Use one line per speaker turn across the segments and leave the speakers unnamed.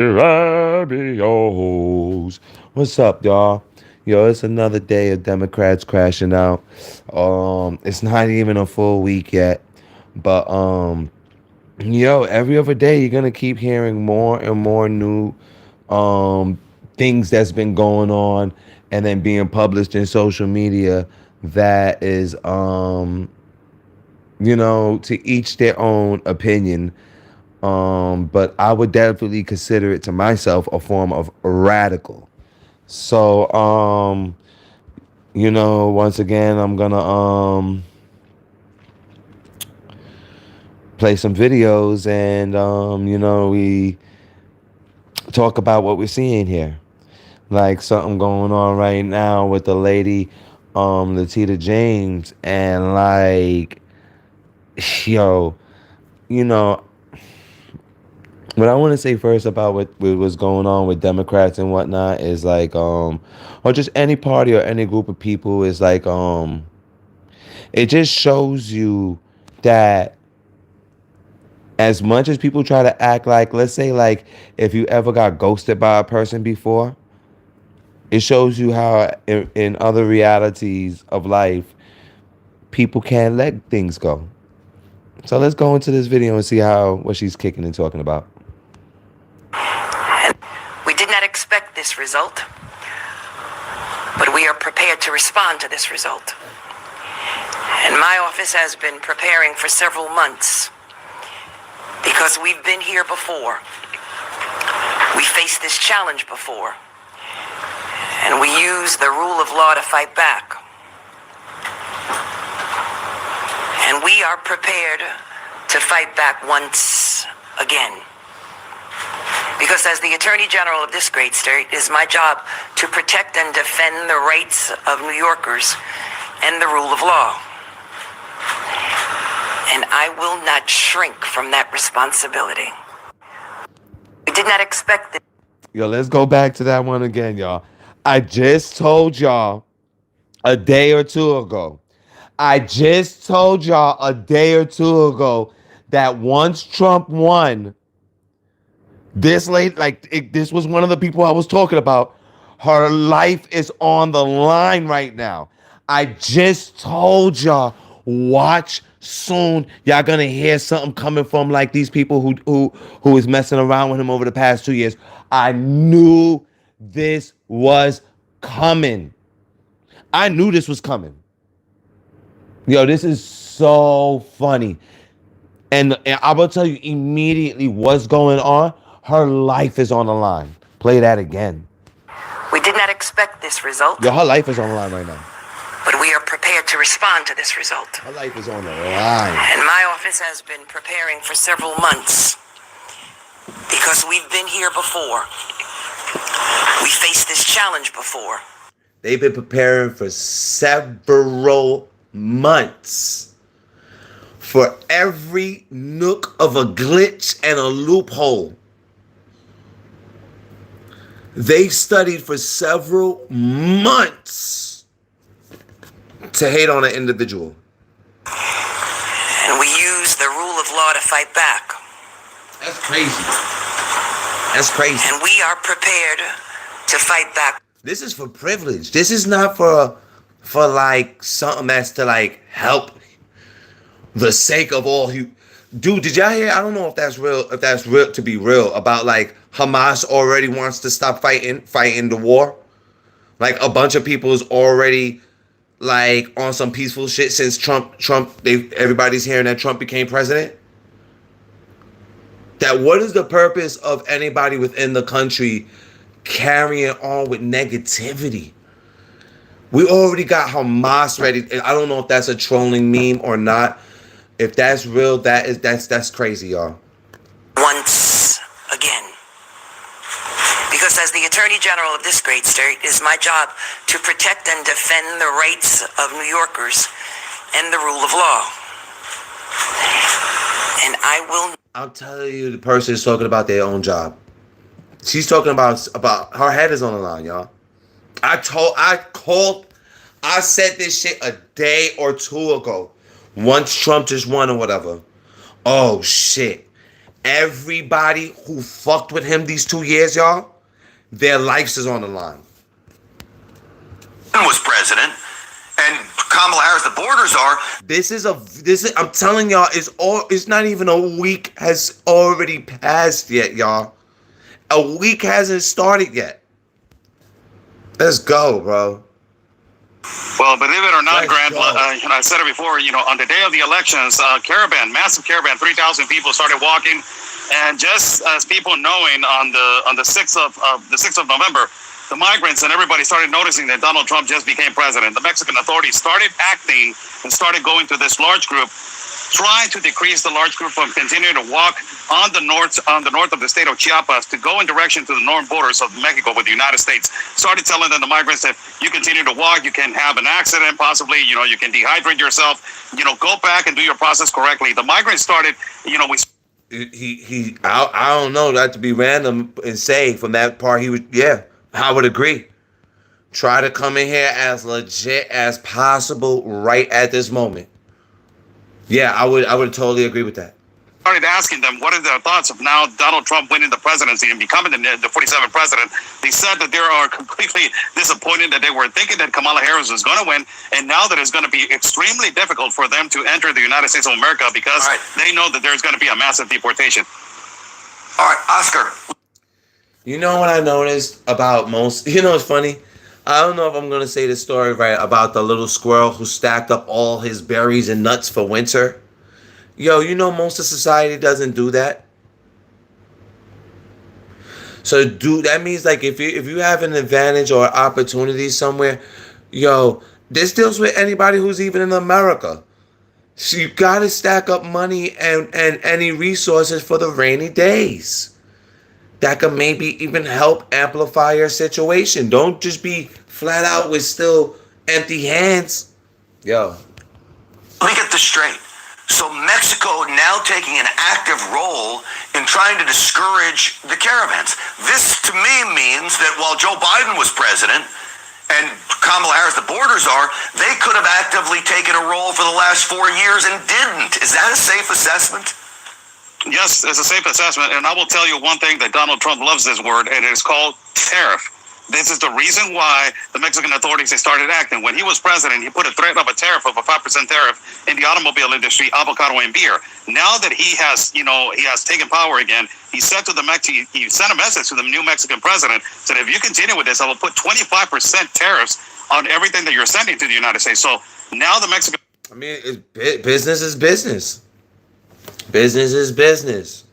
Rabios. What's up, y'all? Yo, it's another day of Democrats crashing out. It's not even a full week yet, but yo, every other day you're gonna keep hearing more and more new um things that's been going on and then being published in social media that is to each their own opinion. But I would definitely consider it to myself a form of radical. So, once again, I'm gonna play some videos and we talk about what we're seeing here. Like something going on right now with the lady, Latita James, and like, yo, you know, what I want to say first about what was going on with Democrats and whatnot is like, or just any party or any group of people is like, it just shows you that as much as people try to act like, let's say, like, if you ever got ghosted by a person before, it shows you how in other realities of life, people can't let things go. So let's go into this video and see what she's kicking and talking about.
We did not expect this result, but we are prepared to respond to this result. And my office has been preparing for several months because we've been here before. We faced this challenge before, and we used the rule of law to fight back. And we are prepared to fight back once again. Because as the Attorney General of this great state, it is my job to protect and defend the rights of New Yorkers and the rule of law. And I will not shrink from that responsibility. We did not expect this.
Yo, let's go back to that one again, y'all. I just told y'all a day or two ago. I just told y'all a day or two ago that once Trump won, this this was one of the people I was talking about. Her life is on the line right now. I just told y'all, watch soon. Y'all gonna hear something coming from like these people who is messing around with him over the past 2 years. I knew this was coming. I knew this was coming. Yo, this is so funny. And I will tell you immediately what's going on. Her life is on the line. Play that again.
We did not expect this result.
Yo, her life is on the line right now.
But we are prepared to respond to this result.
Her life is on the line.
And my office has been preparing for several months because we've been here before. We faced this challenge before.
They've been preparing for several months for every nook of a glitch and a loophole. They studied for several months to hate on an individual.
And we use the rule of law to fight back.
That's crazy. That's crazy.
And we are prepared to fight back.
This is for privilege. This is not for like something that's to like help the sake of all you. Dude, did y'all hear? I don't know if that's real to be real about like Hamas already wants to stop fighting the war. Like a bunch of people is already like on some peaceful shit since everybody's hearing that Trump became president. That what is the purpose of anybody within the country carrying on with negativity? We already got Hamas ready. I don't know if that's a trolling meme or not. If that's real, that's crazy, y'all.
Once again. Because as the Attorney General of this great state, it is my job to protect and defend the rights of New Yorkers and the rule of law. And I will.
I'll tell you, the person is talking about their own job. She's talking about her head is on the line, y'all. I said this shit a day or two ago. Once Trump just won or whatever. Oh shit. Everybody who fucked with him these 2 years, y'all, their lives is on the line.
Was president, and Kamala Harris, the borders are.
This is I'm telling y'all, it's not even a week has already passed yet, y'all. A week hasn't started yet. Let's go, bro.
Well, believe it or not, Grant,
Let's
I said it before, on the day of the elections, massive caravan, 3,000 people started walking. And just as people knowing on the 6th of November, the migrants and everybody started noticing that Donald Trump just became president. The Mexican authorities started acting and started going to this large group, trying to decrease the large group from continuing to walk on the north of the state of Chiapas to go in direction to the northern borders of Mexico with the United States. Started telling them, the migrants, that you continue to walk, you can have an accident, possibly, you can dehydrate yourself, go back and do your process correctly. The migrants started,
I don't know, not to be random and say from that part, I would agree. Try to come in here as legit as possible right at this moment. Yeah, I would totally agree with that.
Started asking them what are their thoughts of now Donald Trump winning the presidency and becoming the 47th president. They said that they are completely disappointed, that they were thinking that Kamala Harris was going to win, and now that it's going to be extremely difficult for them to enter the United States of America because they know that there's going to be a massive deportation.
All right, Oscar.
You know what I noticed about most? It's funny. I don't know if I'm going to say the story right about the little squirrel who stacked up all his berries and nuts for winter. Yo, most of society doesn't do that. So that means like if you have an advantage or opportunity somewhere, this deals with anybody who's even in America. So you got to stack up money and any resources for the rainy days. That could maybe even help amplify your situation. Don't just be flat out with still empty hands. Yo.
Let me get this straight. So Mexico now taking an active role in trying to discourage the caravans. This to me means that while Joe Biden was president and Kamala Harris, the borders are, they could have actively taken a role for the last 4 years and didn't. Is that a safe assessment?
Yes, it's a safe assessment, and I will tell you one thing that Donald Trump loves this word, and it's called tariff. This is the reason why the Mexican authorities started acting. When he was president, he put a threat of a tariff of a 5% tariff in the automobile industry, avocado and beer. Now that he has taken power again, he sent a message to the new Mexican president, said, if you continue with this, I will put 25% tariffs on everything that you're sending to the United States. So now the Mexican...
Business is business. Business is business.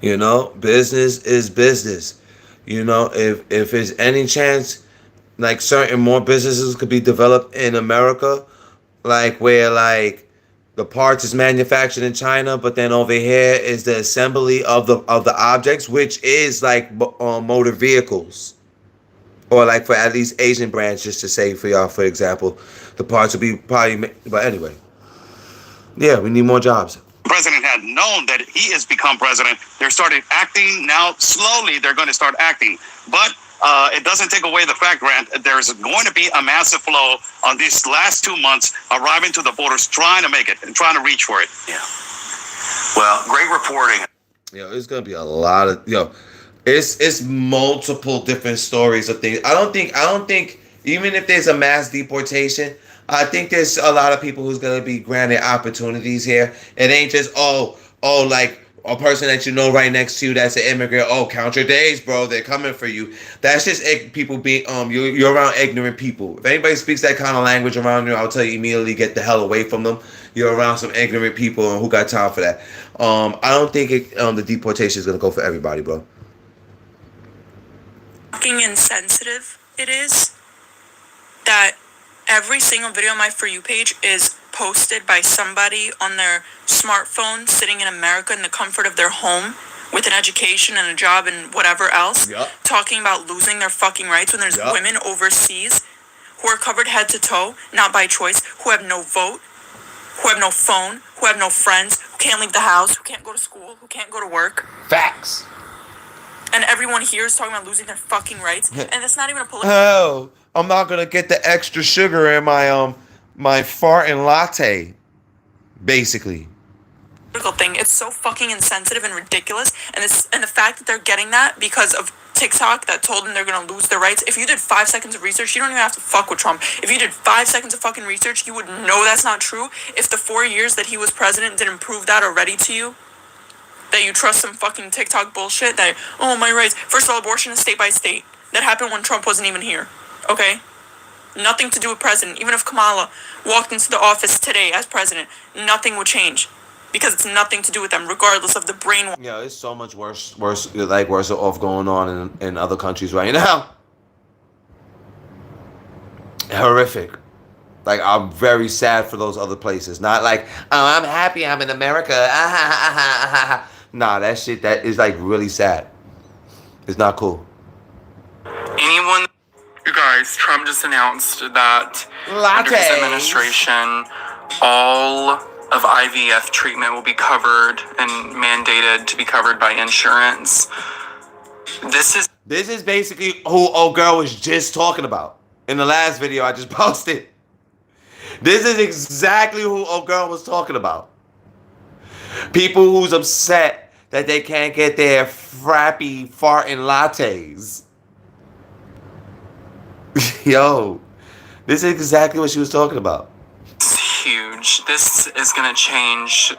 Business is business. If there's any chance, like certain more businesses could be developed in America, like where like the parts is manufactured in China, but then over here is the assembly of the objects, which is like motor vehicles, or like for at least Asian brands, just to say for y'all, for example, the parts would be probably. But anyway, yeah, we need more jobs.
President had known that he has become president. They started acting. Now slowly they're going to start acting, but it doesn't take away the fact, Grant, there's going to be a massive flow on these last 2 months arriving to the borders, trying to make it and trying to reach for it.
Yeah. Well, great reporting.
It's going to be a lot of it's multiple different stories of things. I don't think even if there's a mass deportation, I think there's a lot of people who's going to be granted opportunities here. It ain't just, like a person that right next to you that's an immigrant. Oh, count your days, bro. They're coming for you. That's just people being, you're around ignorant people. If anybody speaks that kind of language around you, I'll tell you immediately, get the hell away from them. You're around some ignorant people and who got time for that. I don't think the deportation is going to go for everybody, bro.
Fucking insensitive it is that every single video on my For You page is posted by somebody on their smartphone sitting in America in the comfort of their home with an education and a job and whatever else, talking about losing their fucking rights when there's women overseas who are covered head to toe, not by choice, who have no vote, who have no phone, who have no friends, who can't leave the house, who can't go to school, who can't go to work.
Facts.
And everyone here is talking about losing their fucking rights, and it's not even a political...
Hell, I'm not gonna get the extra sugar in my farting latte, basically.
thing. It's so fucking insensitive and ridiculous. And the fact that they're getting that because of TikTok that told them they're gonna lose their rights. If you did 5 seconds of research, you don't even have to fuck with Trump. If you did 5 seconds of fucking research, you would know that's not true. If the 4 years that he was president didn't prove that already to you, that you trust some fucking TikTok bullshit that, oh, my rights. First of all, abortion is state by state. That happened when Trump wasn't even here. Okay? Nothing to do with president. Even if Kamala walked into the office today as president, nothing would change. Because it's nothing to do with them, regardless of the brain.
Yeah, it's so much worse off going on in other countries right now. Horrific. Like, I'm very sad for those other places. Not like, oh, I'm happy I'm in America. Nah, that shit, that is like really sad. It's not cool.
Anyone, you guys, Trump just announced that under his administration, all of IVF treatment will be covered and mandated to be covered by insurance. This is
basically who old girl was just talking about in the last video I just posted. This is exactly who old girl was talking about. People who's upset that they can't get their frappy farting lattes. Yo, this is exactly what she was talking about.
huge. This is gonna change.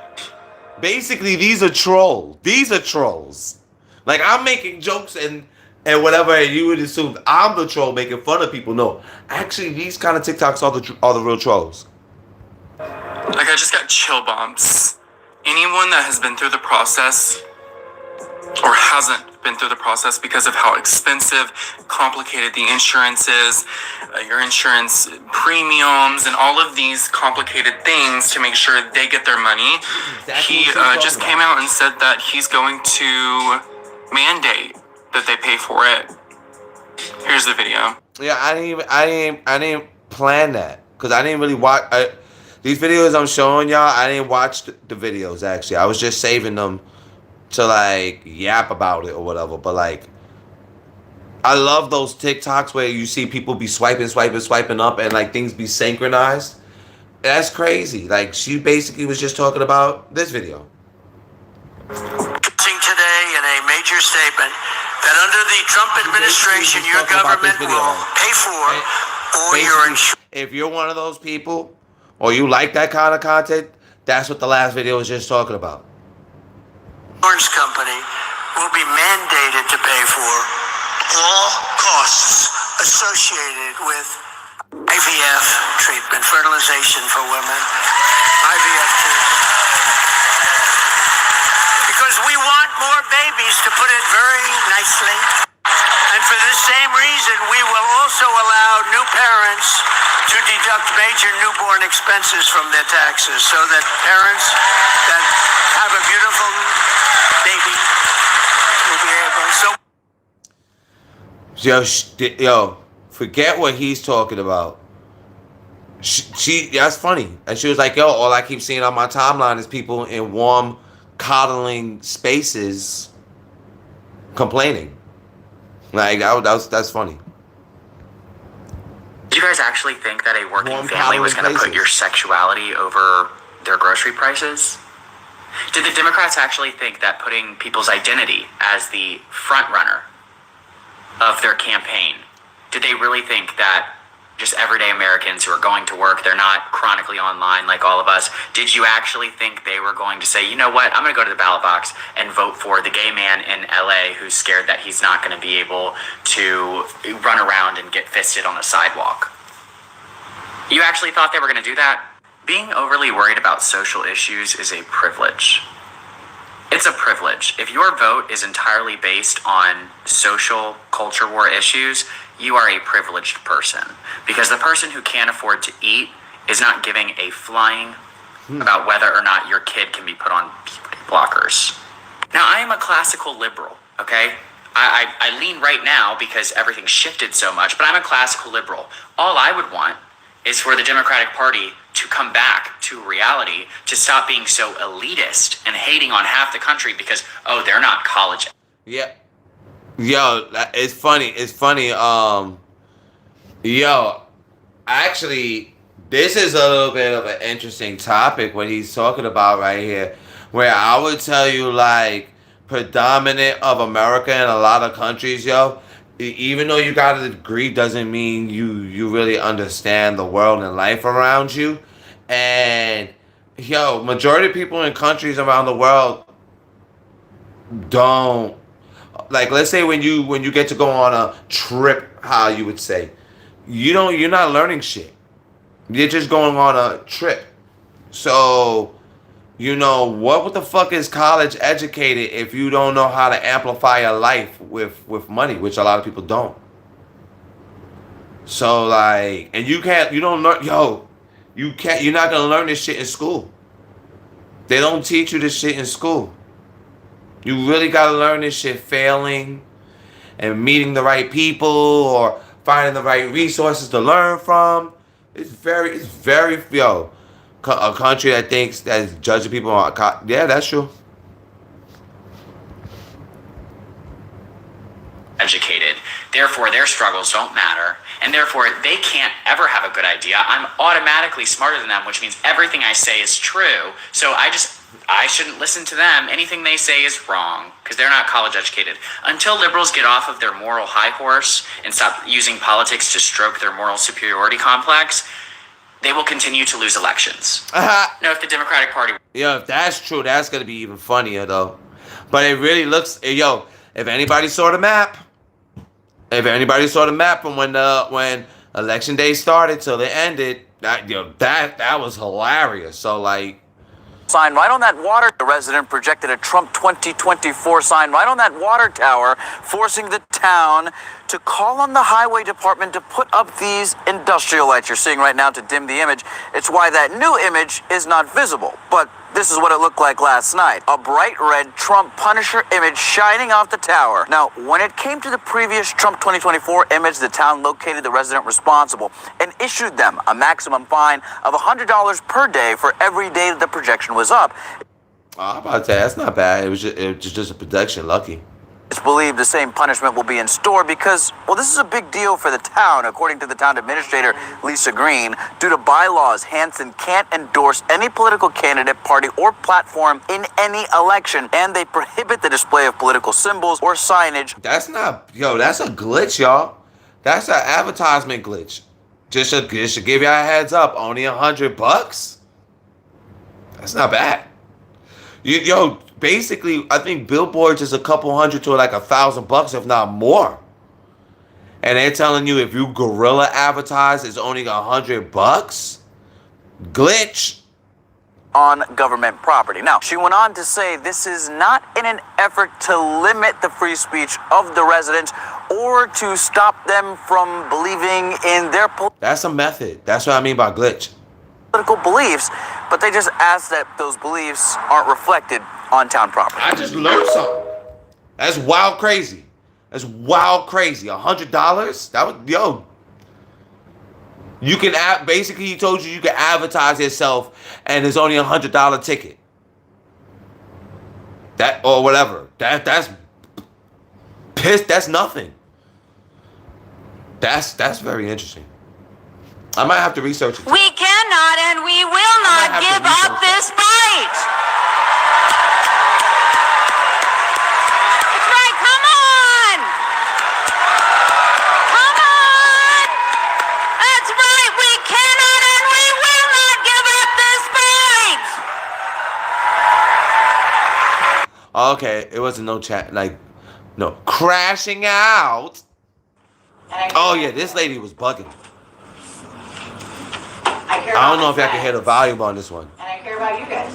Basically, these are trolls. These are trolls. Like, I'm making jokes and whatever, and you would assume I'm the troll making fun of people. No, actually, these kind of TikToks are the real trolls.
Like, I just got chill bumps. Anyone that has been through the process or hasn't been through the process because of how expensive, complicated the insurance is, your insurance premiums, and all of these complicated things to make sure they get their money. He just came out and said that he's going to mandate that they pay for it. Here's the video.
Yeah, I didn't plan that because I didn't really watch these videos I'm showing y'all. I didn't watch the videos actually. I was just saving them to like yap about it or whatever. But like, I love those TikToks where you see people be swiping up and like things be synchronized. That's crazy. Like, she basically was just talking about this video.
Today in a major statement that under the Trump administration, your government will pay for all your insurance.
If you're one of those people or you like that kind of content, that's what the last video was just talking about.
Insurance company will be mandated to pay for all costs associated with IVF treatment, fertilization for women, IVF treatment. Because we want more babies, to put it very nicely. And for the same reason, we will also allow new parents to deduct major newborn expenses from their taxes so that parents that have a beautiful baby will be able. So,
yo, forget what he's talking about. That's funny. And she was like, yo, all I keep seeing on my timeline is people in warm, coddling spaces complaining. Like, that's funny.
Do you guys actually think that a working family was going to put your sexuality over their grocery prices? Did the Democrats actually think that putting people's identity as the front runner of their campaign, did they really think that just everyday Americans who are going to work, they're not chronically online like all of us, did you actually think they were going to say, you know what, I'm going to go to the ballot box and vote for the gay man in LA who's scared that he's not going to be able to run around and get fisted on a sidewalk? You actually thought they were going to do that? Being overly worried about social issues is a privilege. It's a privilege. If your vote is entirely based on social culture war issues, you are a privileged person. Because the person who can't afford to eat is not giving a flying about whether or not your kid can be put on blockers. Now, I am a classical liberal, okay? I lean right now because everything shifted so much, but I'm a classical liberal. All I would want is for the Democratic Party to come back to reality, to stop being so elitist and hating on half the country because, oh, they're not college.
Yeah. Yo, it's funny. Yo, actually, this is a little bit of an interesting topic what he's talking about right here. Where I would tell you, like, predominant of America and a lot of countries, yo, even though you got a degree doesn't mean you really understand the world and life around you. And, yo, majority of people in countries around the world don't, like, let's say when you get to go on a trip, how you would say, you're not learning shit. You're just going on a trip. So, what the fuck is college educated if you don't know how to amplify your life with money, which a lot of people don't. So, like, and you don't learn, you're not gonna learn this shit in school. They don't teach you this shit in school. You really gotta learn this shit failing and meeting the right people or finding the right resources to learn from. It's very, a country that thinks that is judging people on, yeah, that's true.
Educated. Therefore, their struggles don't matter. And therefore, they can't ever have a good idea. I'm automatically smarter than them, which means everything I say is true. So I shouldn't listen to them. Anything they say is wrong because they're not college educated. Until liberals get off of their moral high horse and stop using politics to stroke their moral superiority complex, they will continue to lose elections. No, if the Democratic Party...
If that's true, that's going to be even funnier, though. But it really looks... if anybody saw the map... from when election day started till it ended, that was hilarious. So, like...
Sign right on that water. The resident projected a Trump 2024 sign right on that water tower, forcing the town to call on the highway department to put up these industrial lights you're seeing right now to dim the image. It's why that new image is not visible. But this is what it looked like last night. A bright red Trump Punisher image shining off the tower. Now, when it came to the previous Trump 2024 image, the town located the resident responsible and issued them a maximum fine of $100 per day for every day that the projection was up.
I'm about to say, that's not bad. It was just a projection, lucky.
It's believed the same punishment will be in store because, this is a big deal for the town. According to the town administrator, Lisa Green, due to bylaws, Hanson can't endorse any political candidate, party, or platform in any election, and they prohibit the display of political symbols or signage.
That's a glitch, y'all. That's an advertisement glitch. Just to give y'all a heads up, only $100? That's not bad. Basically, I think billboards is a couple hundred to like $1,000, if not more. And they're telling you if you guerrilla advertise, it's only $100. Glitch.
On government property. Now, she went on to say this is not in an effort to limit the free speech of the residents or to stop them from believing in their
That's a method. That's what I mean by glitch.
Political beliefs, but they just ask that those beliefs aren't reflected on town property.
I just learned something. That's wild crazy. $100? That was, you can basically he told you can advertise yourself and there's only $100 ticket. That or whatever. That's pissed. That's nothing. That's very interesting. I might have to research it.
We cannot and we will not give up this fight. That's right. Come on. Come on. That's right. We cannot and we will not give up this fight.
Okay, it wasn't no chat, no crashing out. Oh yeah, this lady was bugging. I don't know if I can hear the volume on this one.
And I care about you guys.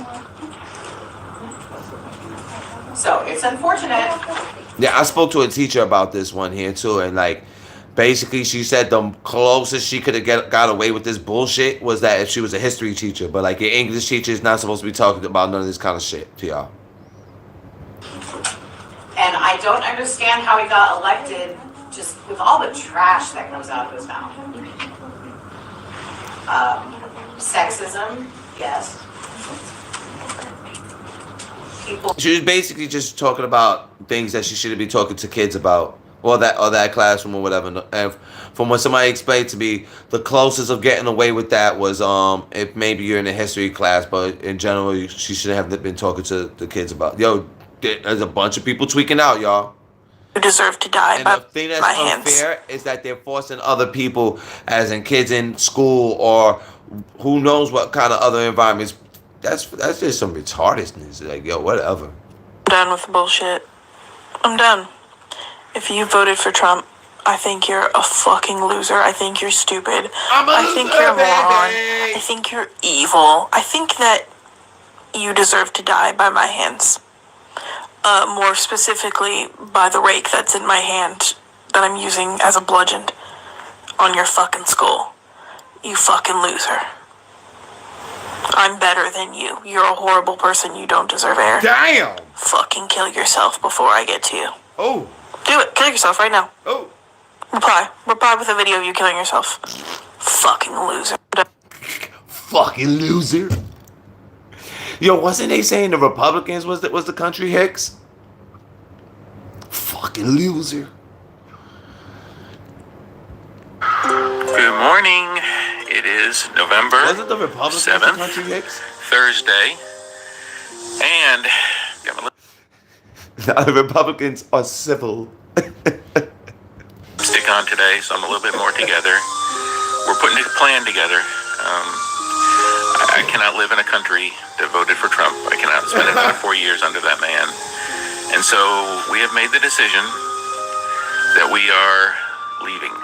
So it's unfortunate.
Yeah, I spoke to a teacher about this one here too, and basically she said the closest she could have got away with this bullshit was that if she was a history teacher, but your English teacher is not supposed to be talking about none of this kind of shit to y'all.
And I don't understand how he got elected just with all the trash that comes out of his mouth. Sexism, yes. People.
She was basically just talking about things that she shouldn't be talking to kids about or that classroom or whatever. And from what somebody explained to me, the closest of getting away with that was if maybe you're in a history class, but in general, she should have been talking to the kids about, yo, there's a bunch of people tweaking out, y'all.
You deserve to die
And
by
the thing that's
my hands.
unfair is that they're forcing other people, as in kids in school or who knows what kind of other environments. That's just some retardedness. Like, yo, whatever.
I'm done with the bullshit. I'm done. If you voted for Trump, I think you're a fucking loser. I think you're stupid. I think you're a moron. I think you're evil. I think that you deserve to die by my hands. More specifically, by the rake that's in my hand that I'm using as a bludgeon on your fucking skull. You fucking loser. I'm better than you. You're a horrible person. You don't deserve air.
Damn!
Fucking kill yourself before I get to you.
Oh.
Do it. Kill yourself right now.
Oh.
Reply. Reply with a video of you killing yourself. Fucking loser.
Fucking loser. Yo, wasn't they saying the Republicans was the country hicks? Fucking loser.
Good morning. It is November
Wasn't the Republicans
7th,
the country hicks?
Thursday. And
The Republicans are civil.
stick on today, so I'm a little bit more together. We're putting a plan together. I cannot live in a country that voted for Trump. I cannot spend another 4 years under that man. And so we have made the decision that we are leaving.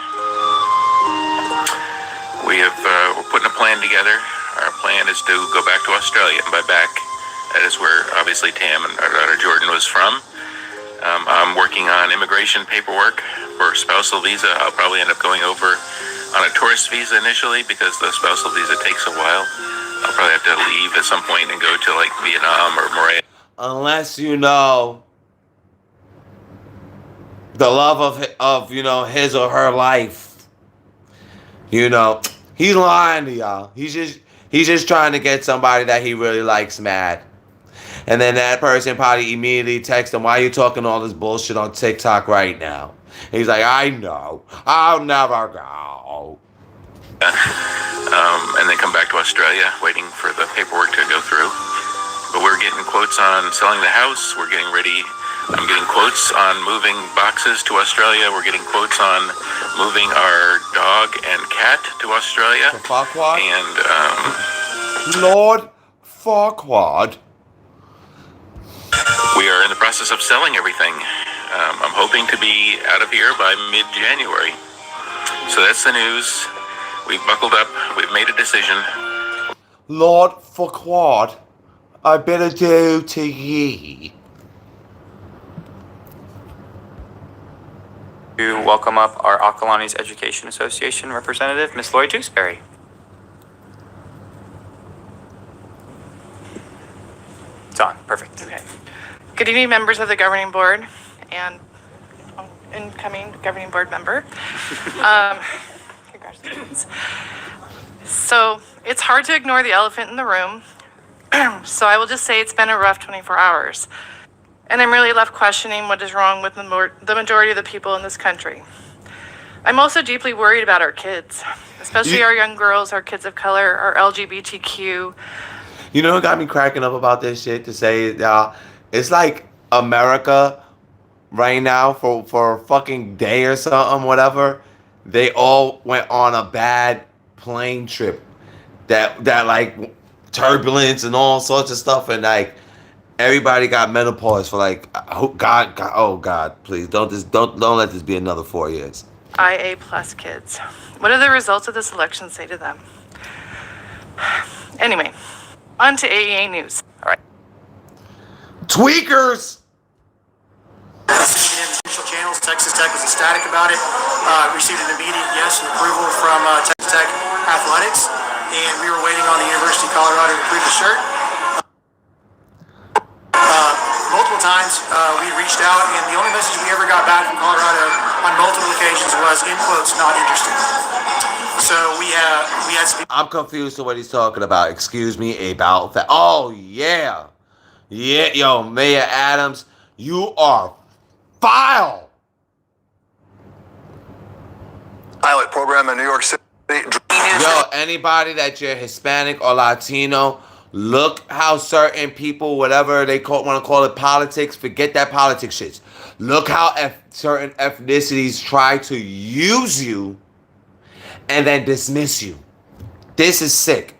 We're putting a plan together. Our plan is to go back to Australia, and by back, that is where obviously Tam and our daughter Jordan was from. I'm working on immigration paperwork for spousal visa. I'll probably end up going over on a tourist visa initially because the spousal visa takes a while. I'll probably have to leave at some point and go to like Vietnam or Malaysia.
Unless you know the love of his or her life. He's lying to y'all. He's just trying to get somebody that he really likes mad. And then that person probably immediately texts him, why are you talking all this bullshit on TikTok right now? And he's like, I know. I'll never go.
And then come back to Australia, waiting for the paperwork to go through. But we're getting quotes on selling the house. We're getting ready. I'm getting quotes on moving boxes to Australia. We're getting quotes on moving our dog and cat to Australia.
To Farquhar?
And
Lord Farquhar.
we are in the process of selling everything. I'm hoping to be out of here by mid-January. So that's the news. We've buckled up. We've made a decision.
Lord Farquhar, I better do to ye.
To welcome up our Akalani's Education Association representative, Miss Lori Tewksbury. It's on. Perfect.
Okay. Good evening, members of the governing board and incoming governing board member. Congratulations. So it's hard to ignore the elephant in the room. So I will just say it's been a rough 24 hours. And I'm really left questioning what is wrong with the majority of the people in this country. I'm also deeply worried about our kids, especially our young girls, our kids of color, our LGBTQ.
You know what got me cracking up about this shit to say, y'all? It's like America right now for a fucking day or something, whatever. They all went on a bad plane trip that like turbulence and all sorts of stuff, and like everybody got menopause for like, oh God, please don't let this be another 4 years.
IA plus kids. What do the results of this election say to them? Anyway, on to AEA news. All right.
Tweakers!
Official channels, Texas Tech was ecstatic about it. Received an immediate yes and approval from Texas Tech Athletics, and we were waiting on the University of Colorado to approve the shirt. Multiple times we reached out, and the only message we ever got back from Colorado on multiple occasions was, in quotes, not interested. So we had some.
I'm confused to what he's talking about. Excuse me about that. Oh yeah, yo, Mayor Adams, you are foul.
program in New York City.
Yo, anybody that you're Hispanic or Latino, look how certain people, whatever they want to call it, politics, forget that politics shit. Look how certain ethnicities try to use and then dismiss you. This is sick.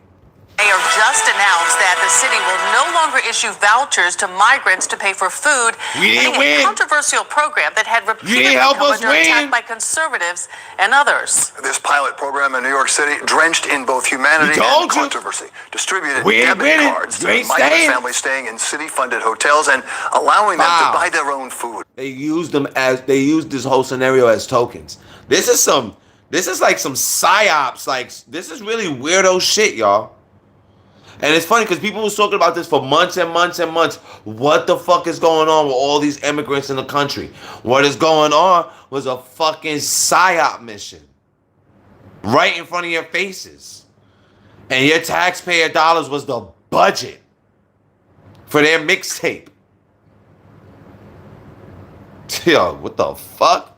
Mayor just announced that the city will no longer issue vouchers to migrants to pay for food,
We didn't
ending
win.
a controversial program that had repeatedly
help
come
us
under
win.
attack by conservatives and others.
This pilot program in New York City, drenched in both humanity and controversy, distributed
We ain't
debit
winning.
cards
You
to
ain't
migrant
staying.
families staying in city-funded hotels and allowing them to
Wow.
buy their own food.
They used this whole scenario as tokens. This is like some psyops. Like, this is really weirdo shit, y'all. And it's funny because people was talking about this for months and months and months. What the fuck is going on with all these immigrants in the country? What is going on was a fucking psyop mission. Right in front of your faces. And your taxpayer dollars was the budget for their mixtape. Yo, what the fuck?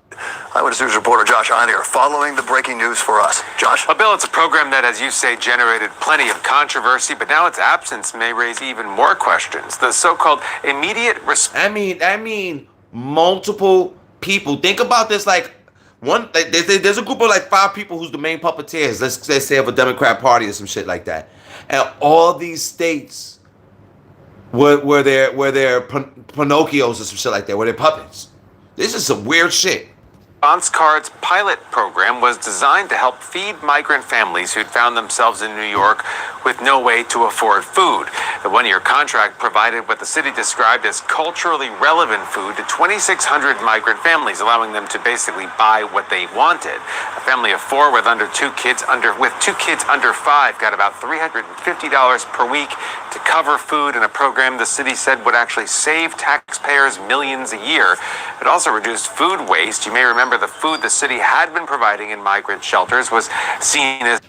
Eyewitness News reporter Josh Einier following the breaking news for us. Josh?
Well, Bill, it's a program that, as you say, generated plenty of controversy, but now its absence may raise even more questions. The so-called immediate response.
I mean, multiple people. Think about this like there's a group of like 5 people who's the main puppeteers. Let's say of a Democrat Party or some shit like that. And all these states were their Pinocchios or some shit like that, were their puppets. This is some weird shit.
Response Card's pilot program was designed to help feed migrant families who'd found themselves in New York with no way to afford food. The one-year contract provided what the city described as culturally relevant food to 2,600 migrant families, allowing them to basically buy what they wanted. A family of 4 with two kids under 5 got about $350 per week to cover food in a program the city said would actually save taxpayers millions a year. It also reduced food waste. You may remember the food the city had been providing in migrant shelters was seen as...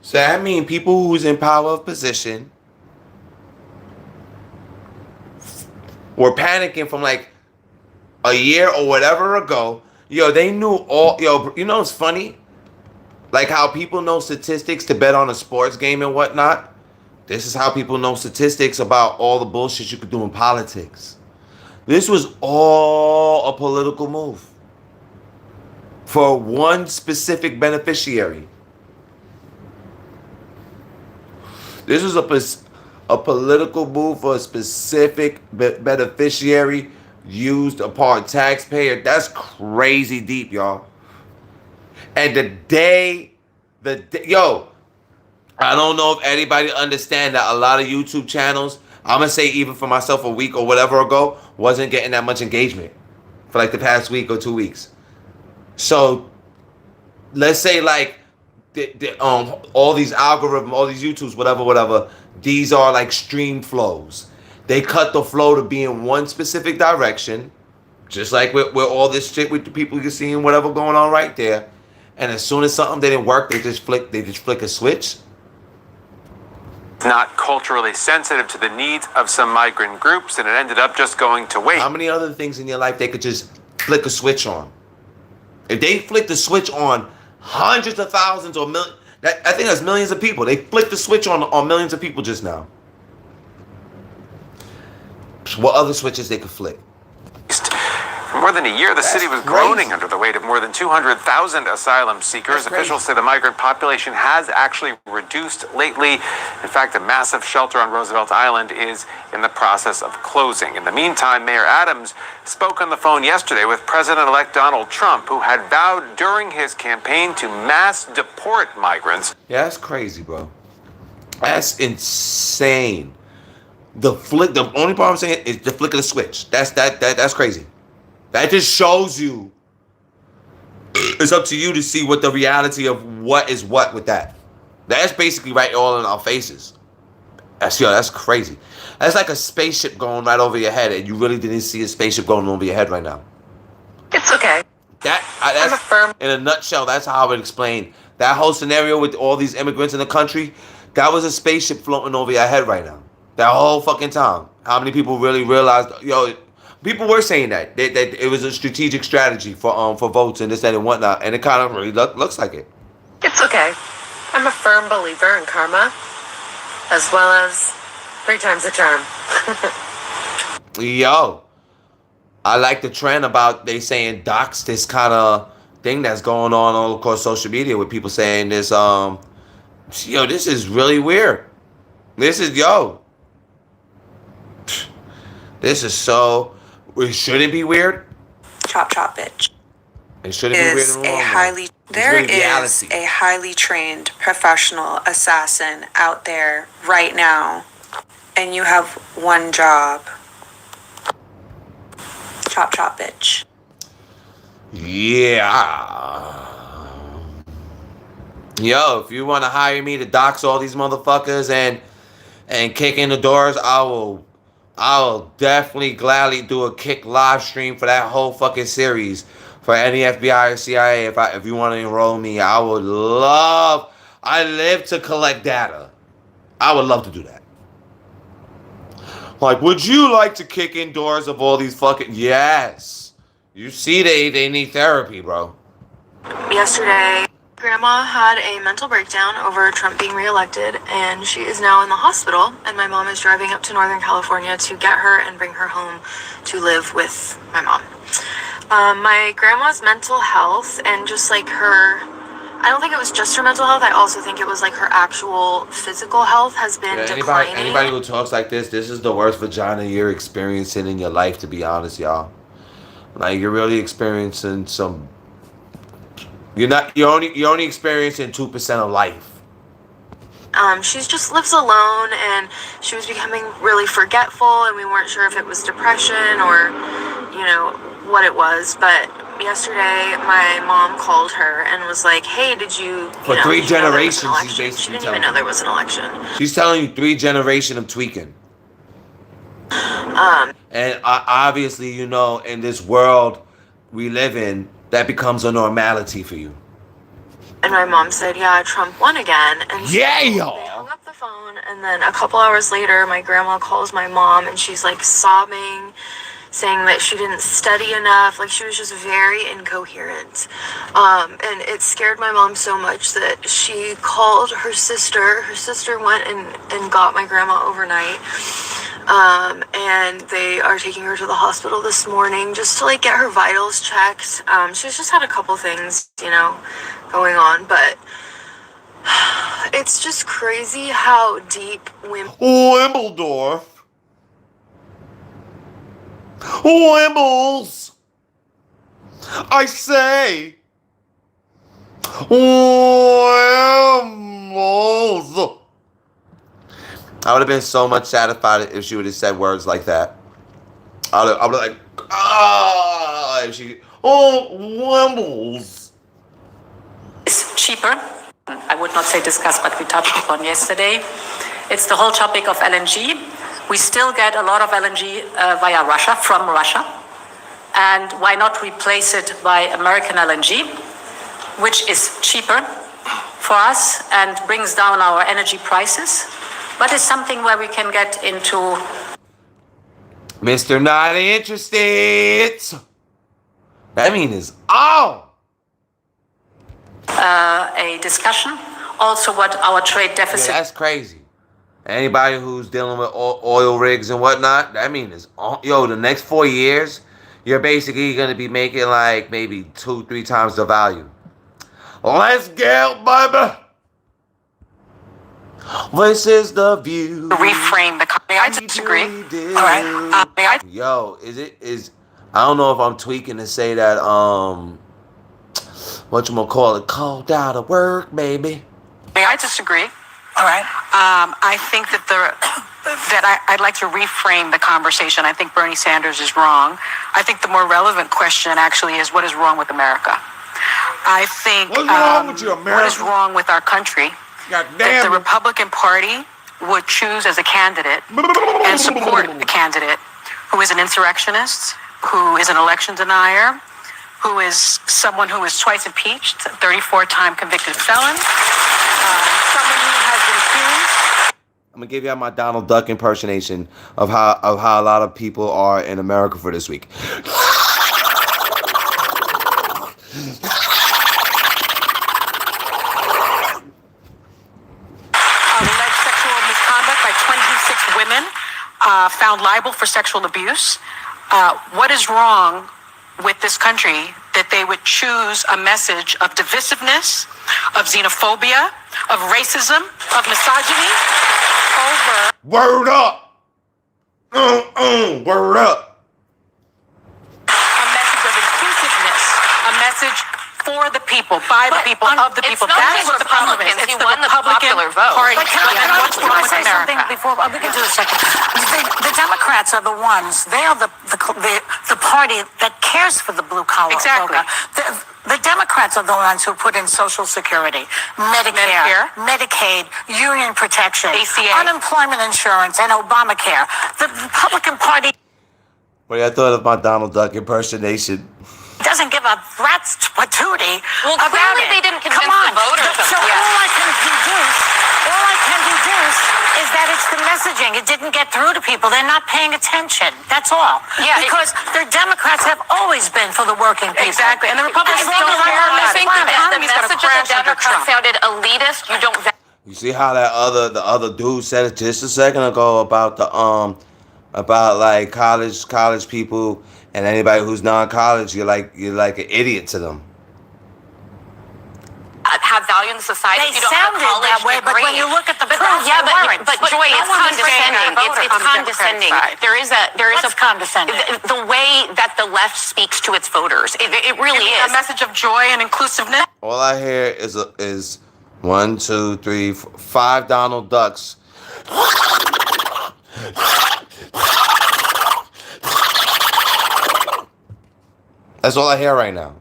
So I mean, people who's in power of position were panicking from like a year or whatever ago. Yo, they knew all. Yo, you know it's funny? Like how people know statistics to bet on a sports game and whatnot. This is how people know statistics about all the bullshit you could do in politics. This was all a political move for one specific beneficiary. This was a political move for a specific beneficiary used upon taxpayer. That's crazy deep, y'all. And yo, I don't know if anybody understand that a lot of YouTube channels, I'm going to say even for myself a week or whatever ago, wasn't getting that much engagement for like the past week or 2 weeks. So let's say like all these algorithms, all these YouTubes, whatever, these are like stream flows. They cut the flow to be in one specific direction, just like with all this shit with the people you're seeing, whatever going on right there. And as soon as something didn't work, they just flick a switch.
not culturally sensitive to the needs of some migrant groups, and it ended up just going to waste.
How many other things in your life they could just flick a switch on? If they flick the switch on hundreds of thousands or millions, I think that's millions of people. They flicked the switch on millions of people just now. What other switches they could flick?
For more than a year, the city was groaning under the weight of more than 200,000 asylum seekers. Officials say the migrant population has actually reduced lately. In fact, a massive shelter on Roosevelt Island is in the process of closing. In the meantime, Mayor Adams spoke on the phone yesterday with President-elect Donald Trump, who had vowed during his campaign to mass deport migrants.
Yeah, that's crazy, bro. That's insane. The only part I'm saying is the flick of the switch. That's crazy. That just shows you it's up to you to see what the reality of what is what with that. That's basically right all in our faces. That's crazy. That's like a spaceship going right over your head, and you really didn't see a spaceship going over your head right now.
It's okay.
That's in a nutshell. That's how I would explain that whole scenario with all these immigrants in the country. That was a spaceship floating over your head right now. That whole fucking time. How many people really realized, People were saying that it was a strategic strategy for votes and this and whatnot, and it kind of really looks like it.
It's okay. I'm a firm believer in karma, as well as 3 times the charm.
Yo, I like the trend about they saying dox, this kind of thing that's going on all across social media with people saying this. Yo, this is really weird. This is This is so. It shouldn't be weird.
Chop chop, bitch.
It shouldn't be weird.
There is a highly trained professional assassin out there right now, and you have one job. Chop chop, bitch.
Yeah. Yo, if you want to hire me to dox all these motherfuckers and kick in the doors, I will definitely gladly do a kick live stream for that whole fucking series for any FBI or CIA. If you want to enroll me, I live to collect data. I would love to do that. Like, would you like to kick in doors of all these fucking... Yes. You see they need therapy, bro.
Yesterday, Grandma had a mental breakdown over Trump being reelected, and she is now in the hospital, and my mom is driving up to Northern California to get her and bring her home to live with my mom. My grandma's mental health and just like her... I don't think it was just her mental health. I also think it was like her actual physical health has been declining.
Anybody who talks like this is the worst vagina you're experiencing in your life, to be honest, y'all. Like, you're really experiencing some... You're only experiencing 2% of life.
She just lives alone, and she was becoming really forgetful, and we weren't sure if it was depression or, what it was. But yesterday, my mom called her and was like, "Hey, did you?"
For 3 generations, she's basically
she didn't even know there was an election.
She's telling you 3 generations of tweaking. And obviously, in this world we live in, that becomes a normality for you.
And my mom said, "Yeah, Trump won again." And so they hung up the phone, and then a couple hours later, my grandma calls my mom, and she's like sobbing, saying that she didn't study enough. Like, she was just very incoherent. And it scared my mom so much that she called her sister. Her sister went and got my grandma overnight. And they are taking her to the hospital this morning just to get her vitals checked. She's just had a couple things, going on, but it's just crazy how deep
Wimbledorf. Wimbles. I say. Wimbles. I would have been so much satisfied if she would have said words like that. I would have like, if she, Wimbles.
It's cheaper. I would not say discuss, but we touched upon yesterday. It's the whole topic of LNG. We still get a lot of LNG via Russia, from Russia. And why not replace it by American LNG, which is cheaper for us and brings down our energy prices, but it's something where we can get into...
Mr. Not Interested. That means
a discussion. Also what our trade deficit...
Yeah, that's crazy. Anybody who's dealing with oil rigs and whatnot, that means the next 4 years, you're basically going to be making like maybe 2-3 times the value. Let's get, baby. This is the view.
Reframe the... I disagree. All right.
Yo, I don't know if I'm tweaking to say that, whatchamacallit, called out of work, baby.
I disagree. All right. I think that I'd like to reframe the conversation. I think Bernie Sanders is wrong. I think the more relevant question actually is, what is wrong with America? I think
what's wrong with you, America?
What is wrong with our country? That the Republican Party would choose as a candidate and support a candidate who is an insurrectionist, who is an election denier, who is someone who is twice impeached, 34-time convicted felon, someone who has been accused.
gonna give y'all my Donald Duck impersonation of how a lot of people are in America for this week.
Alleged sexual misconduct by 26 women found liable for sexual abuse. What is wrong with this country that they would choose a message of divisiveness, of xenophobia, of racism, of misogyny over
Word up! Word up!
a message of inclusiveness, a message for the people, by the people, of the people? That is what the problem is. It's the Republican Party.
But can I say something before we get to the second? The Democrats are the ones. They are the party that cares for the blue collar.
Exactly.
The Democrats are the ones who put in Social Security, Medicare, Medicaid, Union Protection,
ACA,
unemployment insurance, and Obamacare. The Republican Party
What do you thought of my Donald Duck impersonation?
doesn't give a rat's patootie about
clearly
it.
they didn't convince
Come on.
the voters of
So
it.
all I can deduce is that it's the messaging. It didn't get through to people. They're not paying attention. That's all.
Yeah,
Because the Democrats have always been for the working people.
Exactly. And the Republicans
As long
don't
as
care.
we're on
I
this
think
planet.
the economy's gonna
message of
crash
the
under
Democrats
Trump.
sounded elitist. You don't
You see how the other dude said it just a second ago about about like college people and anybody who's non-college, you're like an idiot to them.
have value in the society.
They
if you don't have a
sounded
college
that way, but
degree.
when you look at the
But
proof,
yeah,
they weren't.
but Joy,
No
it's
one was saying
condescending.
that
It's
on the
condescending.
Democratic side.
There is
What's condescending?
the way that the left speaks to its voters. It really is
a message of joy and inclusiveness.
All I hear is 1, 2, 3, 4, 5 Donald Ducks. That's all I hear right now.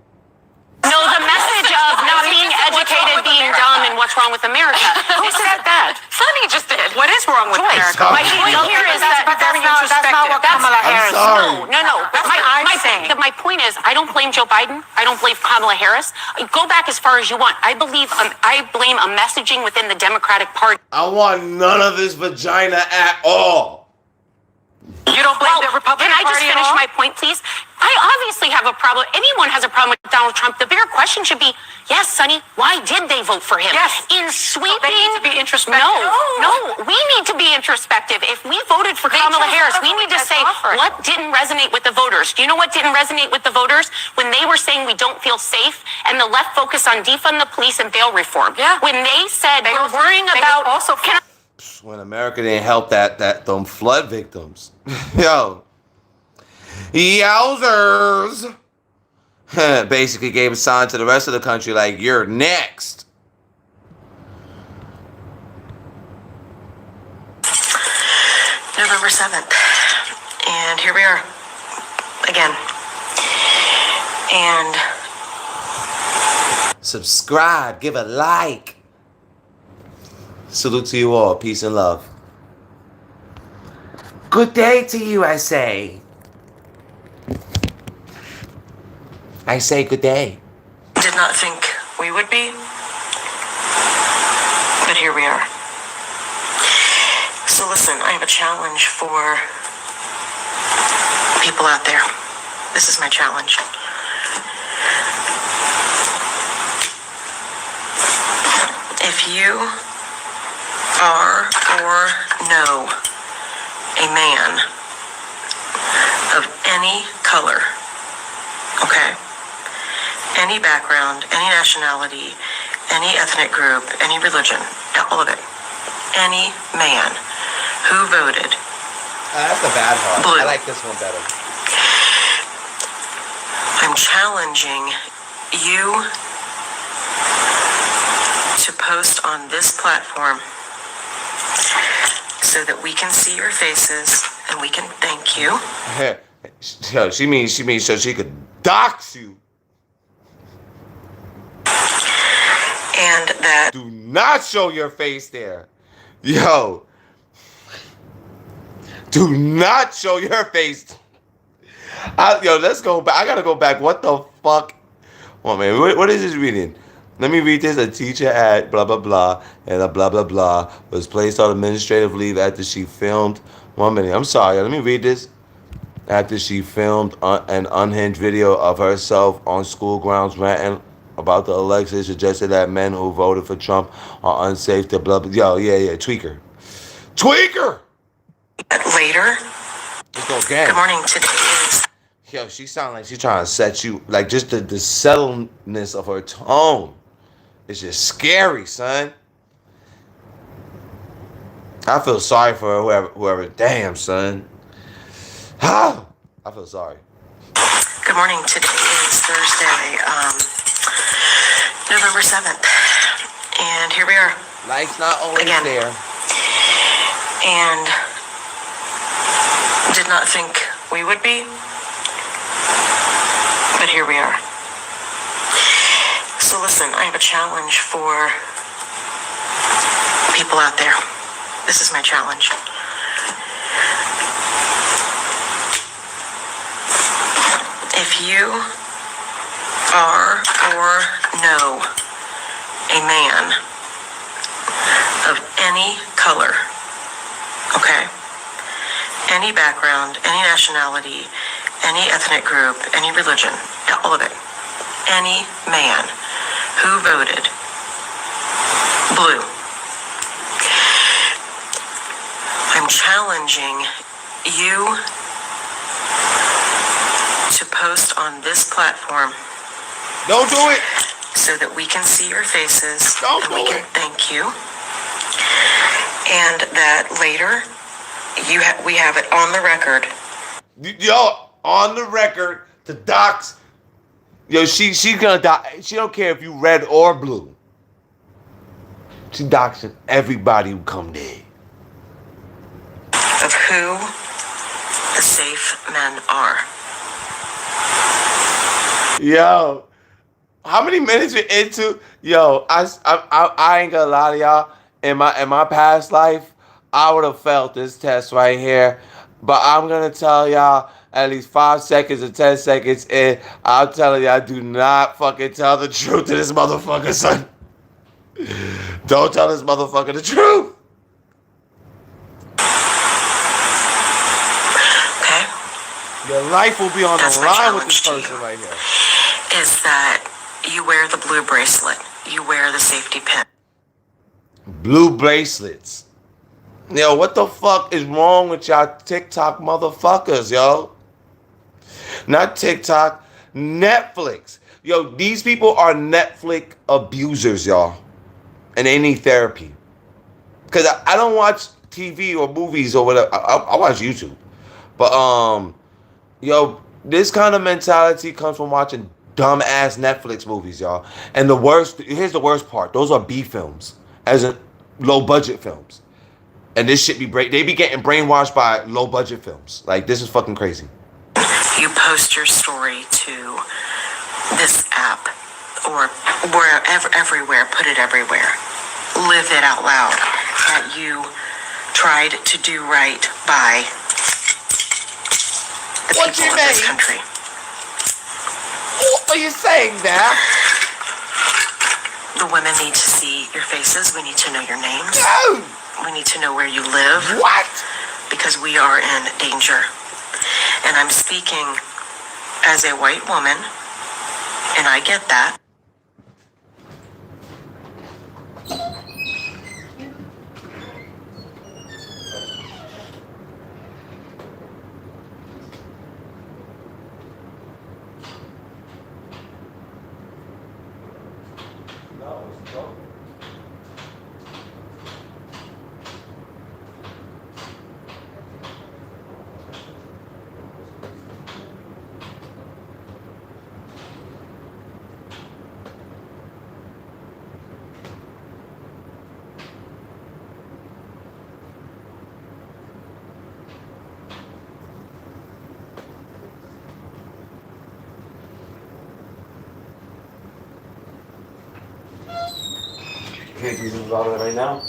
No, the message of not being educated, being dumb, and what's wrong with America.
Who said that?
Sonny just did.
What is wrong with
Joy.
America?
My point here is that
that's not what Kamala Harris
I'm sorry.
No.
That's what I'm saying.
My point is, I don't blame Joe Biden. I don't blame Kamala Harris. Go back as far as you want. I blame a messaging within the Democratic Party.
I want none of this vagina at all.
You don't blame the Republican
Can I just
Party at
finish
all?
my point, please? I obviously have a problem. Anyone has a problem with Donald Trump. The bigger question should be, yes, Sonny, why did they vote for him?
Yes.
In sweeping...
They need to be introspective.
No, we need to be introspective. If we voted for Kamala
chose
Harris,
her
we need to
as
say,
offering.
what didn't resonate with the voters? Do you know what didn't resonate with the voters? When they were saying we don't feel safe, and the left focused on defund the police and bail reform.
Yeah.
When they said,
They
we're
also-
worrying
they
about...
also-
When America didn't help them flood victims. Yo. Yowzers. Basically gave a sign to the rest of the country like, you're next.
November 7th. And here we are. Again. And
Subscribe. Give a like. Salute to you all. Peace and love. Good day to you, I say. I say good day.
did not think we would be. But here we are. So listen, I have a challenge for people out there. This is my challenge. If you are or know a man of any color, okay, any background, any nationality, any ethnic group, any religion, all of it, any man who voted
That's the bad one.
Blue.
I like this one better.
I'm challenging you to post on this platform so that we can see your faces and we can thank you.
Yo, she means so she could dox you.
And that
do not show your face there. Yo. Do not show your face. Let's go back. I gotta go back. What the fuck? Oh man, what is this reading? Let me read this. A teacher at blah, blah, blah, and a blah, blah, blah was placed on administrative leave after she filmed. 1 minute. I'm sorry. Let me read this. After she filmed an unhinged video of herself on school grounds ranting about the election, suggested that men who voted for Trump are unsafe to blah, blah. Yo, yeah. Tweaker.
Later.
Let's go again.
Good morning. Today is.
Yo, she sound like she's trying to set you, like just the settledness of her tone. It's just scary, son. I feel sorry for her, whoever. Damn, son. I feel sorry.
Good morning. Today is Thursday, November 7th. And here we are.
Life's not always
again.
there.
And did not think we would be. But here we are. So listen, I have a challenge for people out there. This is my challenge. If you are or know a man of any color, okay, any background, any nationality, any ethnic group, any religion, all of it, any man who voted blue, I'm challenging you to post on this platform.
Don't do it.
So that we can see your faces.
Don't
and
do
we
it.
can thank you. And that later, we have it on the record.
Yo, on the record, the docs. Yo, she's gonna die. She don't care if you red or blue. She doxing everybody who come there.
Of who the safe men are.
Yo, how many minutes we into? Yo, I ain't gonna lie to y'all. In my past life, I would have felt this test right here. But I'm gonna tell y'all at least 5 seconds or 10 seconds in. I'm telling y'all, do not fucking tell the truth to this motherfucker, son. Don't tell this motherfucker the truth.
Okay.
Your life will be on
That's
the
my
line with this
challenge
person right here.
Is that you wear the blue bracelet. You wear the safety pin.
Blue bracelets. Yo, what the fuck is wrong with y'all TikTok motherfuckers, yo? Not TikTok, Netflix. Yo, these people are Netflix abusers, y'all. And they need therapy. Because I don't watch TV or movies or whatever. I watch YouTube. But, yo, this kind of mentality comes from watching dumb-ass Netflix movies, y'all. And here's the worst part. Those are B films, as in low-budget films. And this shit they be getting brainwashed by low-budget films. Like, this is fucking crazy.
You post your story to this app or wherever, everywhere, put it everywhere. Live it out loud that you tried to do right by the people of this country.
What are you saying there?
The women need to see your faces. We need to know your names.
No!
We need to know where you live.
What?
Because we are in danger. And I'm speaking as a white woman, and I get that.
Can't do something about it right now.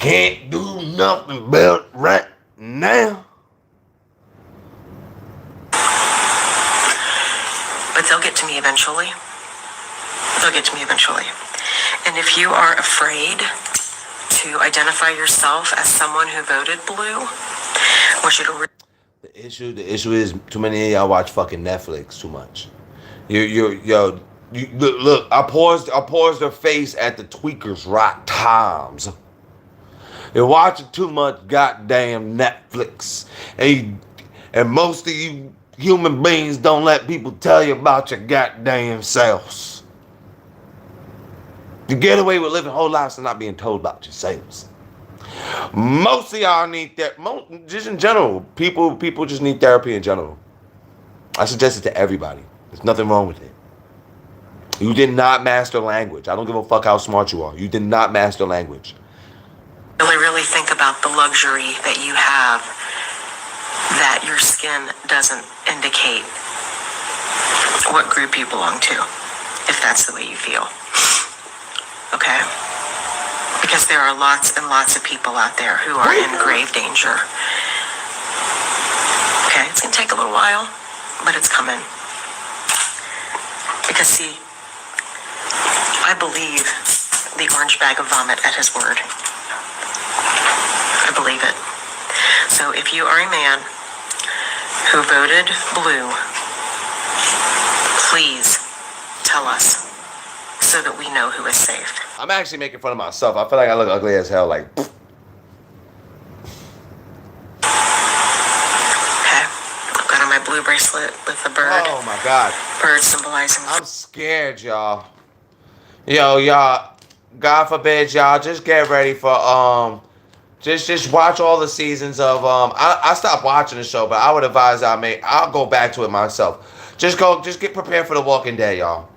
Can't do nothing about it right now.
But but they'll get to me eventually. They'll get to me eventually. And if you are afraid to identify yourself as someone who voted blue, I want you to
The issue is too many of y'all watch fucking Netflix too much. You look. I paused their face at the Tweakers Rock Times. You're watching too much goddamn Netflix, and most of you human beings don't let people tell you about your goddamn selves. You get away with living whole lives and not being told about yourselves. Most of y'all need that. Just in general, people just need therapy in general. I suggest it to everybody. There's nothing wrong with it. You did not master language. I don't give a fuck how smart you are. You did not master language.
really think about the luxury that you have, that your skin doesn't indicate what group you belong to, if that's the way you feel. Okay? Because there are lots and lots of people out there who are in grave danger. Okay, it's gonna take a little while, but it's coming. Because see, I believe the orange bag of vomit at his word. I believe it. So if you are a man who voted blue, please tell us so that we know who is safe.
I'm actually making fun of myself. I feel like I look ugly as hell. Like,
okay, I've got on my blue bracelet with the bird.
oh my God.
Bird symbolizing.
I'm scared, y'all. Yo, y'all, God forbid, y'all, just get ready for, just watch all the seasons of, I stopped watching the show, but I would advise I'll go back to it myself. Just get prepared for The Walking Dead, y'all.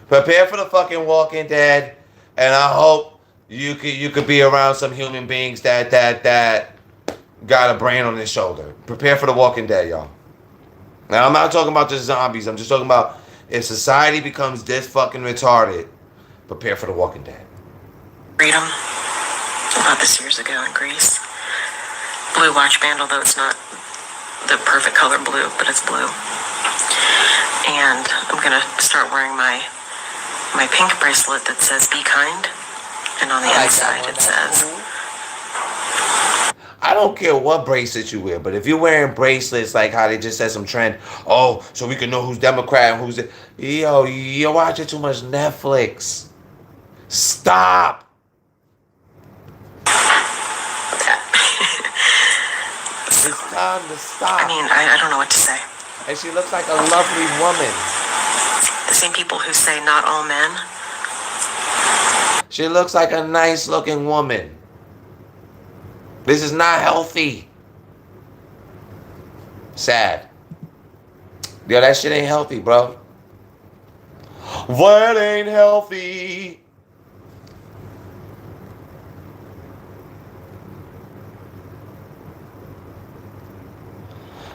Prepare for the fucking Walking Dead, and I hope you could be around some human beings that got a brain on their shoulder. Prepare for The Walking Dead, y'all. Now, I'm not talking about just zombies. I'm just talking about if society becomes this fucking retarded, prepare for The Walking Dead.
Freedom. About this years ago in Greece. Blue watch band, although it's not the perfect color blue, but it's blue. And I'm gonna start wearing my pink bracelet that says "Be kind," and on the inside it says.
I don't care what bracelet you wear, but if you're wearing bracelets like how they just said some trend, oh, so we can know who's Democrat and who's... Yo, you're watching too much Netflix. Stop. It's time to stop.
I mean, I don't know what to say.
And she looks like a lovely woman.
The same people who say not all men.
She looks like a nice looking woman. This is not healthy. Sad. Yo, that shit ain't healthy, bro. What ain't healthy?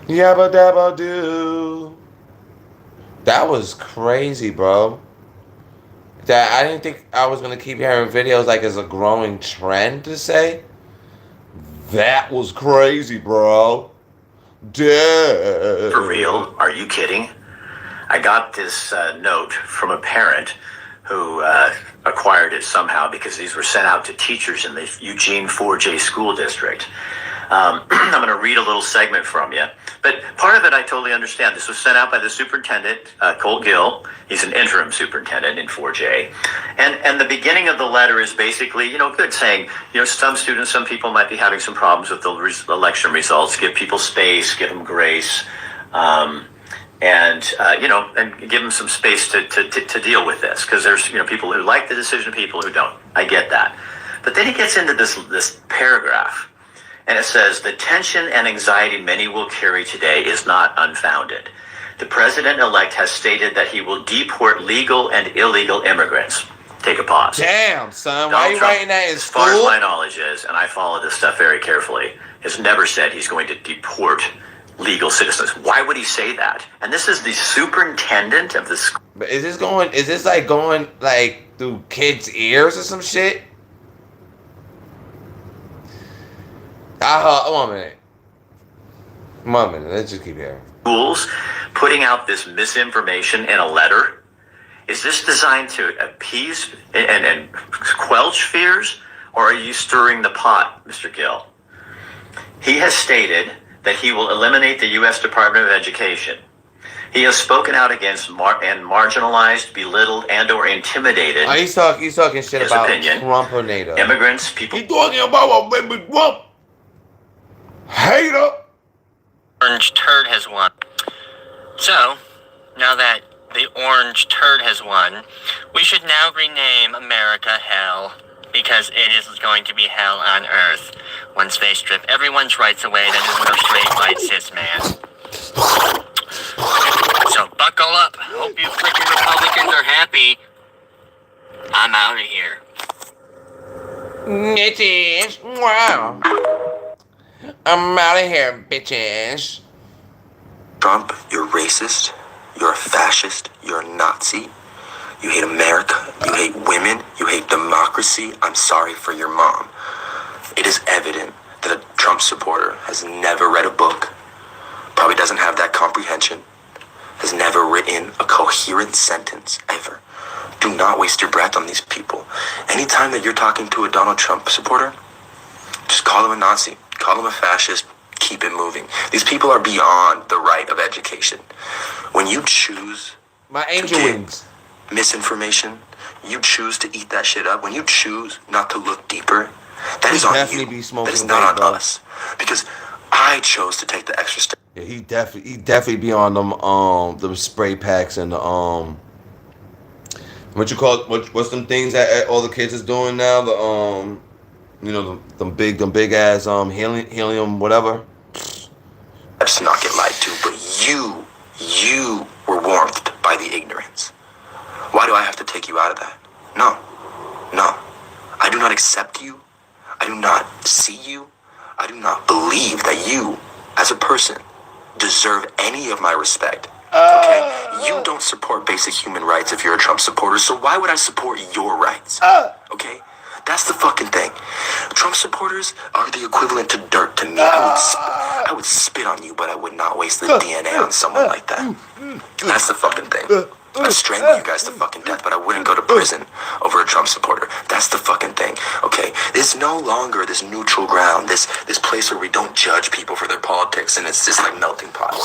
Yabba dabba do. That was crazy, bro. That I didn't think I was gonna keep hearing videos like it's a growing trend to say. That was crazy, bro. Duh.
For real? Are you kidding? I got this note from a parent who acquired it somehow because these were sent out to teachers in the Eugene 4J school district. I'm going to read a little segment from you. But part of it I totally understand. This was sent out by the superintendent, Colt Gill. He's an interim superintendent in 4J. And the beginning of the letter is basically, good, saying, some students, some people might be having some problems with the election results. Give people space, give them grace, and give them some space to deal with this. Because there's, people who like the decision, people who don't. I get that. But then he gets into this paragraph. And it says, the tension and anxiety many will carry today is not unfounded. The president-elect has stated that he will deport legal and illegal immigrants. Take a pause.
Damn, son. Why are you writing that in school?
As far as my knowledge is, and I follow this stuff very carefully, has never said he's going to deport legal citizens. Why would he say that? And this is the superintendent of the school.
But is this going through kids' ears or some shit? One minute. Let's just keep hearing.
schools, putting out this misinformation in a letter? Is this designed to appease and quelch fears, or are you stirring the pot, Mr. Gill? He has stated that he will eliminate the U.S. Department of Education. He has spoken out against marginalized, belittled, and/or intimidated.
He's talking shit about
opinion,
Trump or NATO.
Immigrants, people.
He's talking about a baby Trump hater.
Orange turd has won. So, now that the orange turd has won, we should now rename America Hell, because it is going to be hell on earth once they strip everyone's rights away that is no straight white cis man. So buckle up. Hope you freaking Republicans are happy. I'm out of here.
Bitches. Wow. I'm out of here, bitches.
Trump, you're racist. You're a fascist. You're a Nazi. You hate America. You hate women. You hate democracy. I'm sorry for your mom. It is evident that a Trump supporter has never read a book, probably doesn't have that comprehension, has never written a coherent sentence ever. Do not waste your breath on these people. Anytime that you're talking to a Donald Trump supporter, just call him a Nazi, call him a fascist, keep it moving. These people are beyond the right of education. When you choose
my angel wings
misinformation, you choose to eat that shit up. When you choose not to look deeper, that is on you. That is not on us. Because I chose to take the extra step.
Yeah, he definitely be on them spray packs and the what you call it, what's them things that all the kids is doing now, the you know, them big ass helium whatever.
Let's not get lied to, but you were warmed by the ignorance. Why do I have to take you out of that? No. I do not accept you. I do not see you. I do not believe that you, as a person, deserve any of my respect. Okay? You don't support basic human rights if you're a Trump supporter, so why would I support your rights? Okay? That's the fucking thing. Trump supporters are the equivalent to dirt to me. I would spit on you, but I would not waste the DNA on someone like that. That's the fucking thing. I'd strangle you guys to fucking death, but I wouldn't go to prison over a Trump supporter. That's the fucking thing, okay? It's no longer this neutral ground, this place where we don't judge people for their politics, and it's just like melting pot.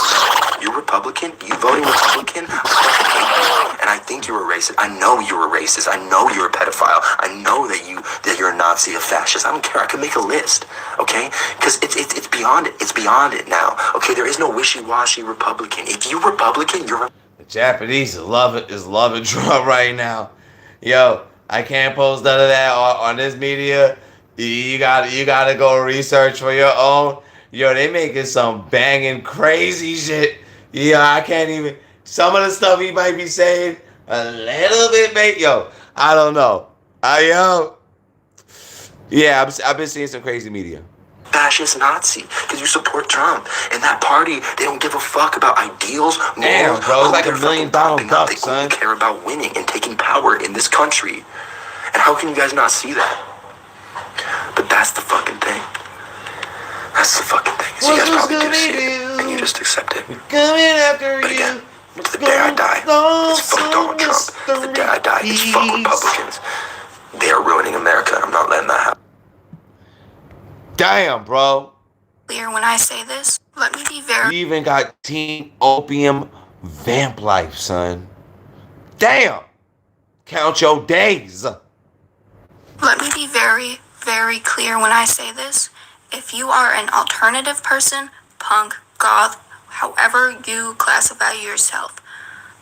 You're Republican, you voting Republican, I fucking hate you. And I think you're a racist. I know you're a racist. I know you're a pedophile. I know that you're a Nazi, a fascist. I don't care. I can make a list, okay? Because it's beyond it. It's beyond it now, okay? There is no wishy-washy Republican. If you're Republican, you're a
Japanese is loving Trump right now. Yo, I can't post none of that on this media. You gotta go research for your own. Yo, they making some banging crazy shit. Yeah, I can't even. Some of the stuff he might be saying a little bit, mate. Yo, I don't know. Yeah, I've been seeing some crazy media.
Fascist Nazi, because you support Trump, and that party, they don't give a fuck about ideals, morals.
Damn, bro, it's like $1 million bucks, son.
They care about winning and taking power in this country, and how can you guys not see that? But that's the fucking thing. That's the fucking thing. So you guys probably do see it, and you just accept it.
Coming after
but again, to the day I die, it's fuck Donald Trump. To the day I die, it's fuck Republicans. They are ruining America, and I'm not letting that happen.
Damn, bro.
Clear when I say this. Let me be very.
You even got Team Opium Vamp Life, son. Damn. Count your days.
Let me be very, very clear when I say this. If you are an alternative person, punk, goth, however you classify yourself,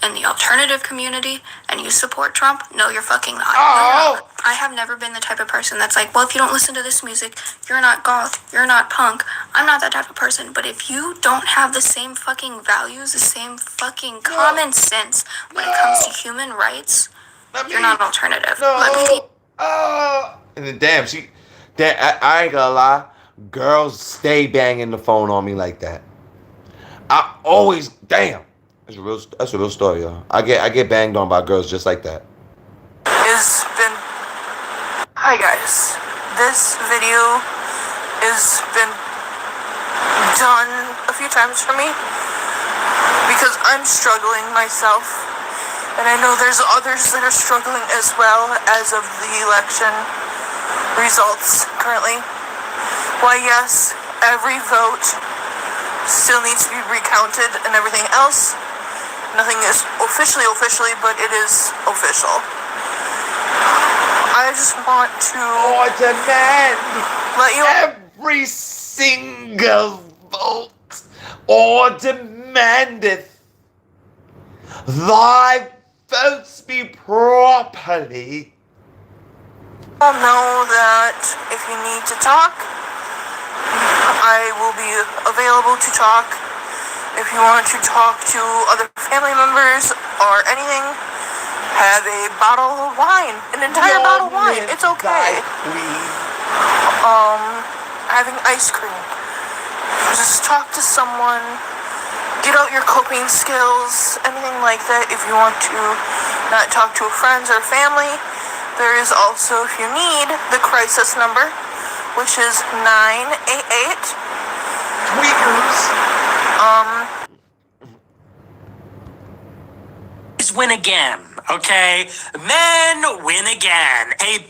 in the alternative community, and you support Trump, no, you're fucking not.
Oh.
No. I have never been the type of person that's like, well, if you don't listen to this music, you're not goth, you're not punk. I'm not that type of person. But if you don't have the same fucking values, the same fucking common sense when it comes to human rights, you're not an alternative. Let me
And then I ain't gonna lie, girls stay banging the phone on me like that. I always, damn. That's a real story, y'all. I get banged on by girls just like that.
It's been. Hi guys. This video has been done a few times for me. because I'm struggling myself, and I know there's others that are struggling as well as of the election results currently. Why, yes, every vote still needs to be recounted and everything else. Nothing is officially, but it is official. I just want to
demand
let you
every single vote, or demandeth thy votes be properly.
all know that if you need to talk, I will be available to talk. If you want to talk to other family members or anything, have a bottle of wine, an entire bottle of wine. It's okay. Having ice cream. Just talk to someone. Get out your coping skills, anything like that. If you want to not talk to friends or family, there is also, if you need, the crisis number, which is 988.
Win again, okay? Men win again. Hey,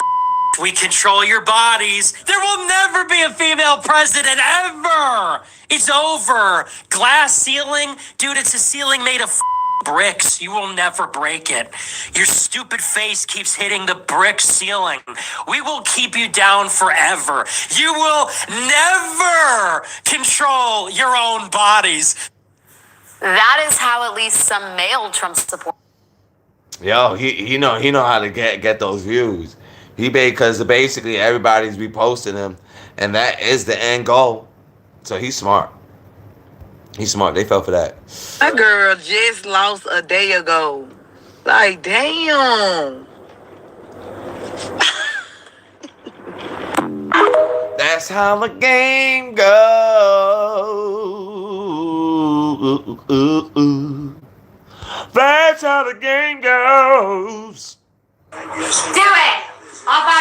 we control your bodies. There will never be a female president ever. It's over. Glass ceiling, dude, it's a ceiling made of bricks. You will never break it. Your stupid face keeps hitting the brick ceiling. We will keep you down forever. You will never control your own bodies.
That is how at least some male Trump supporters.
Yo, he know how to get those views. Because basically everybody's reposting him, and that is the end goal. So he's smart. He's smart. They fell for that.
That girl just lost a day ago. Like, damn.
That's how the game goes. That's how the game goes.
Do it! I'll buy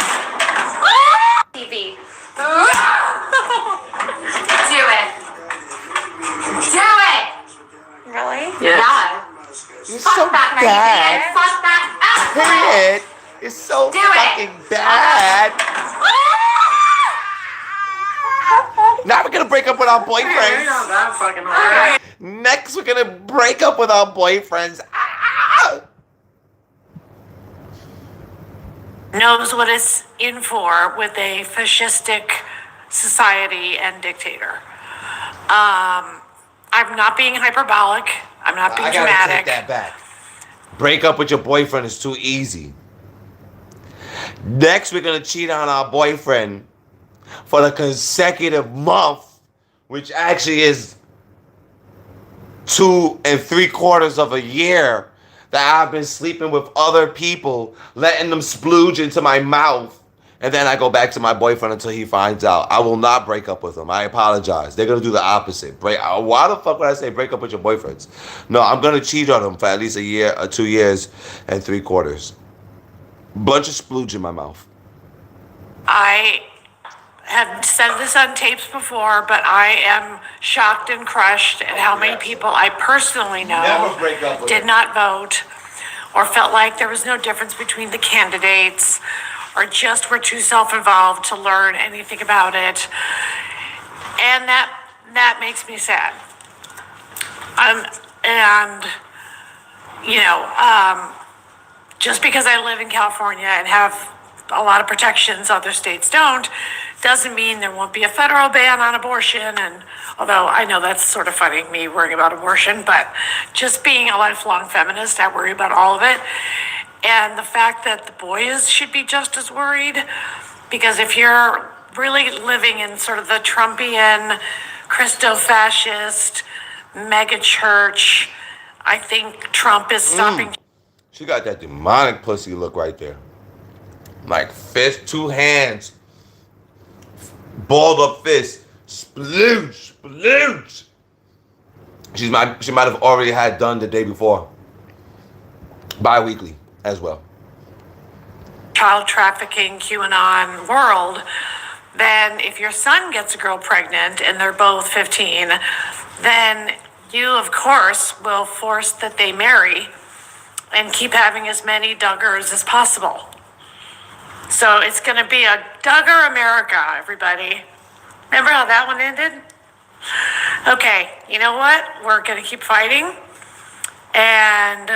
TV. Do it. Do it! Really?
Yeah. You're
Fuck
so
that,
bad.
Mary. Fuck that.
Kid, it's so
Do it.
fucking bad. Now we're gonna break up with our boyfriends. Next, we're gonna break up with our boyfriends.
Knows what it's in for with a fascistic society and dictator. I'm not being hyperbolic. I'm not being
I gotta
dramatic.
take that back. Break up with your boyfriend is too easy. Next, we're gonna cheat on our boyfriend for the consecutive month, which actually is 2 3/4 of a year that I've been sleeping with other people, letting them splooge into my mouth, and then I go back to my boyfriend until he finds out. I will not break up with him. I apologize. They're gonna do the opposite. Why the fuck would I say break up with your boyfriends? No, I'm gonna cheat on him for at least a year or 2 years and 3/4. Bunch of splooge in my mouth.
I have said this on tapes before, but I am shocked and crushed at how many people I personally know
Never break up with
did
him.
not vote or felt like there was no difference between the candidates or just were too self-involved to learn anything about it. And that makes me sad. Just because I live in California and have a lot of protections other states don't, doesn't mean there won't be a federal ban on abortion. And although I know that's sort of funny, me worrying about abortion, but just being a lifelong feminist, I worry about all of it. And the fact that the boys should be just as worried, because if you're really living in sort of the Trumpian, Christo-fascist, mega church, I think Trump is stopping.
She got that demonic pussy look right there. Like fist, 2 hands, balled up fist, splooge, splooge. She might have already had done the day before. Bi-weekly as well.
Child trafficking, QAnon world, then if your son gets a girl pregnant and they're both 15, then
you, of course, will force that they marry and keep having as many Duggars as possible. So it's going to be a Duggar America, everybody. Remember how that one ended? Okay, you know what? We're going to keep fighting. And,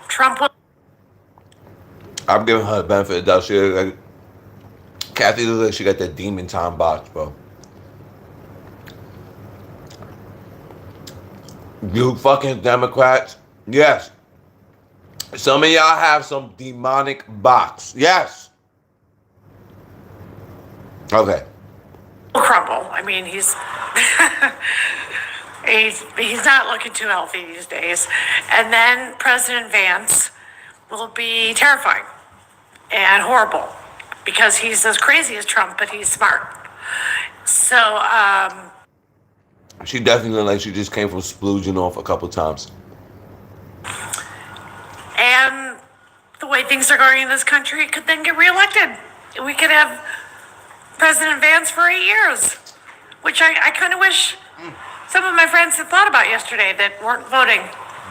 Trump will.
I'm giving her the benefit of the doubt. She like, Kathy looks like she got that demon time box, bro. You fucking Democrats. Yes. Some of y'all have some demonic box. Yes. Okay.
Crumble. I mean, he's not looking too healthy these days. And then President Vance will be terrifying and horrible because he's as crazy as Trump, but he's smart. So,
she definitely looked like she just came from splooging off a couple times.
and the way things are going in this country, it could then get reelected. We could have President Vance for 8 years, which I kind of wish some of my friends had thought about yesterday that weren't voting.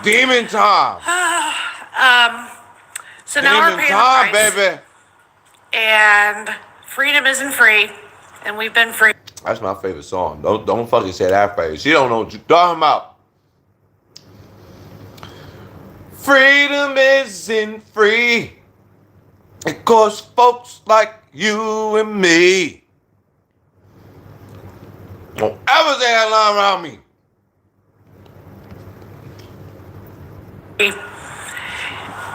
Demon time.
So now we're
Demon
paying
time,
the price.
baby.
And freedom isn't free, and we've been free.
That's my favorite song. Don't fucking say that phrase. She don't know what you're talking about. Freedom isn't free. It costs folks like you and me. Don't ever say that line around me.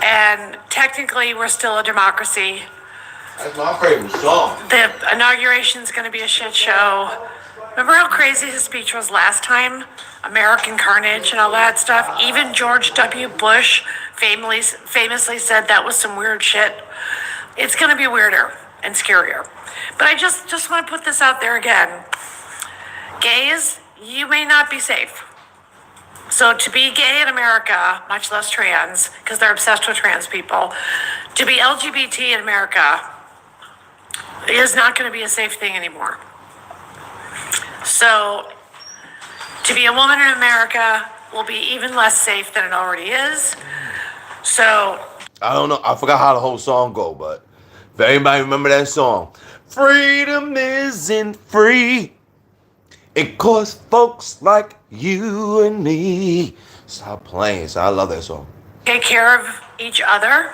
And technically, we're still a democracy.
That's my favorite song.
The inauguration's going to be a shit show. Remember how crazy his speech was last time? American carnage and all that stuff. Even George W. Bush famously said that was some weird shit. It's going to be weirder and scarier. But I just want to put this out there again. Gays, you may not be safe. So to be gay in America, much less trans, because they're obsessed with trans people, to be LGBT in America is not going to be a safe thing anymore. So to be a woman in America will be even less safe than it already is. So
I don't know. I forgot how the whole song go, but if anybody remember that song, freedom isn't free. It costs folks like you and me. Stop playing. So I love that song.
take care of each other,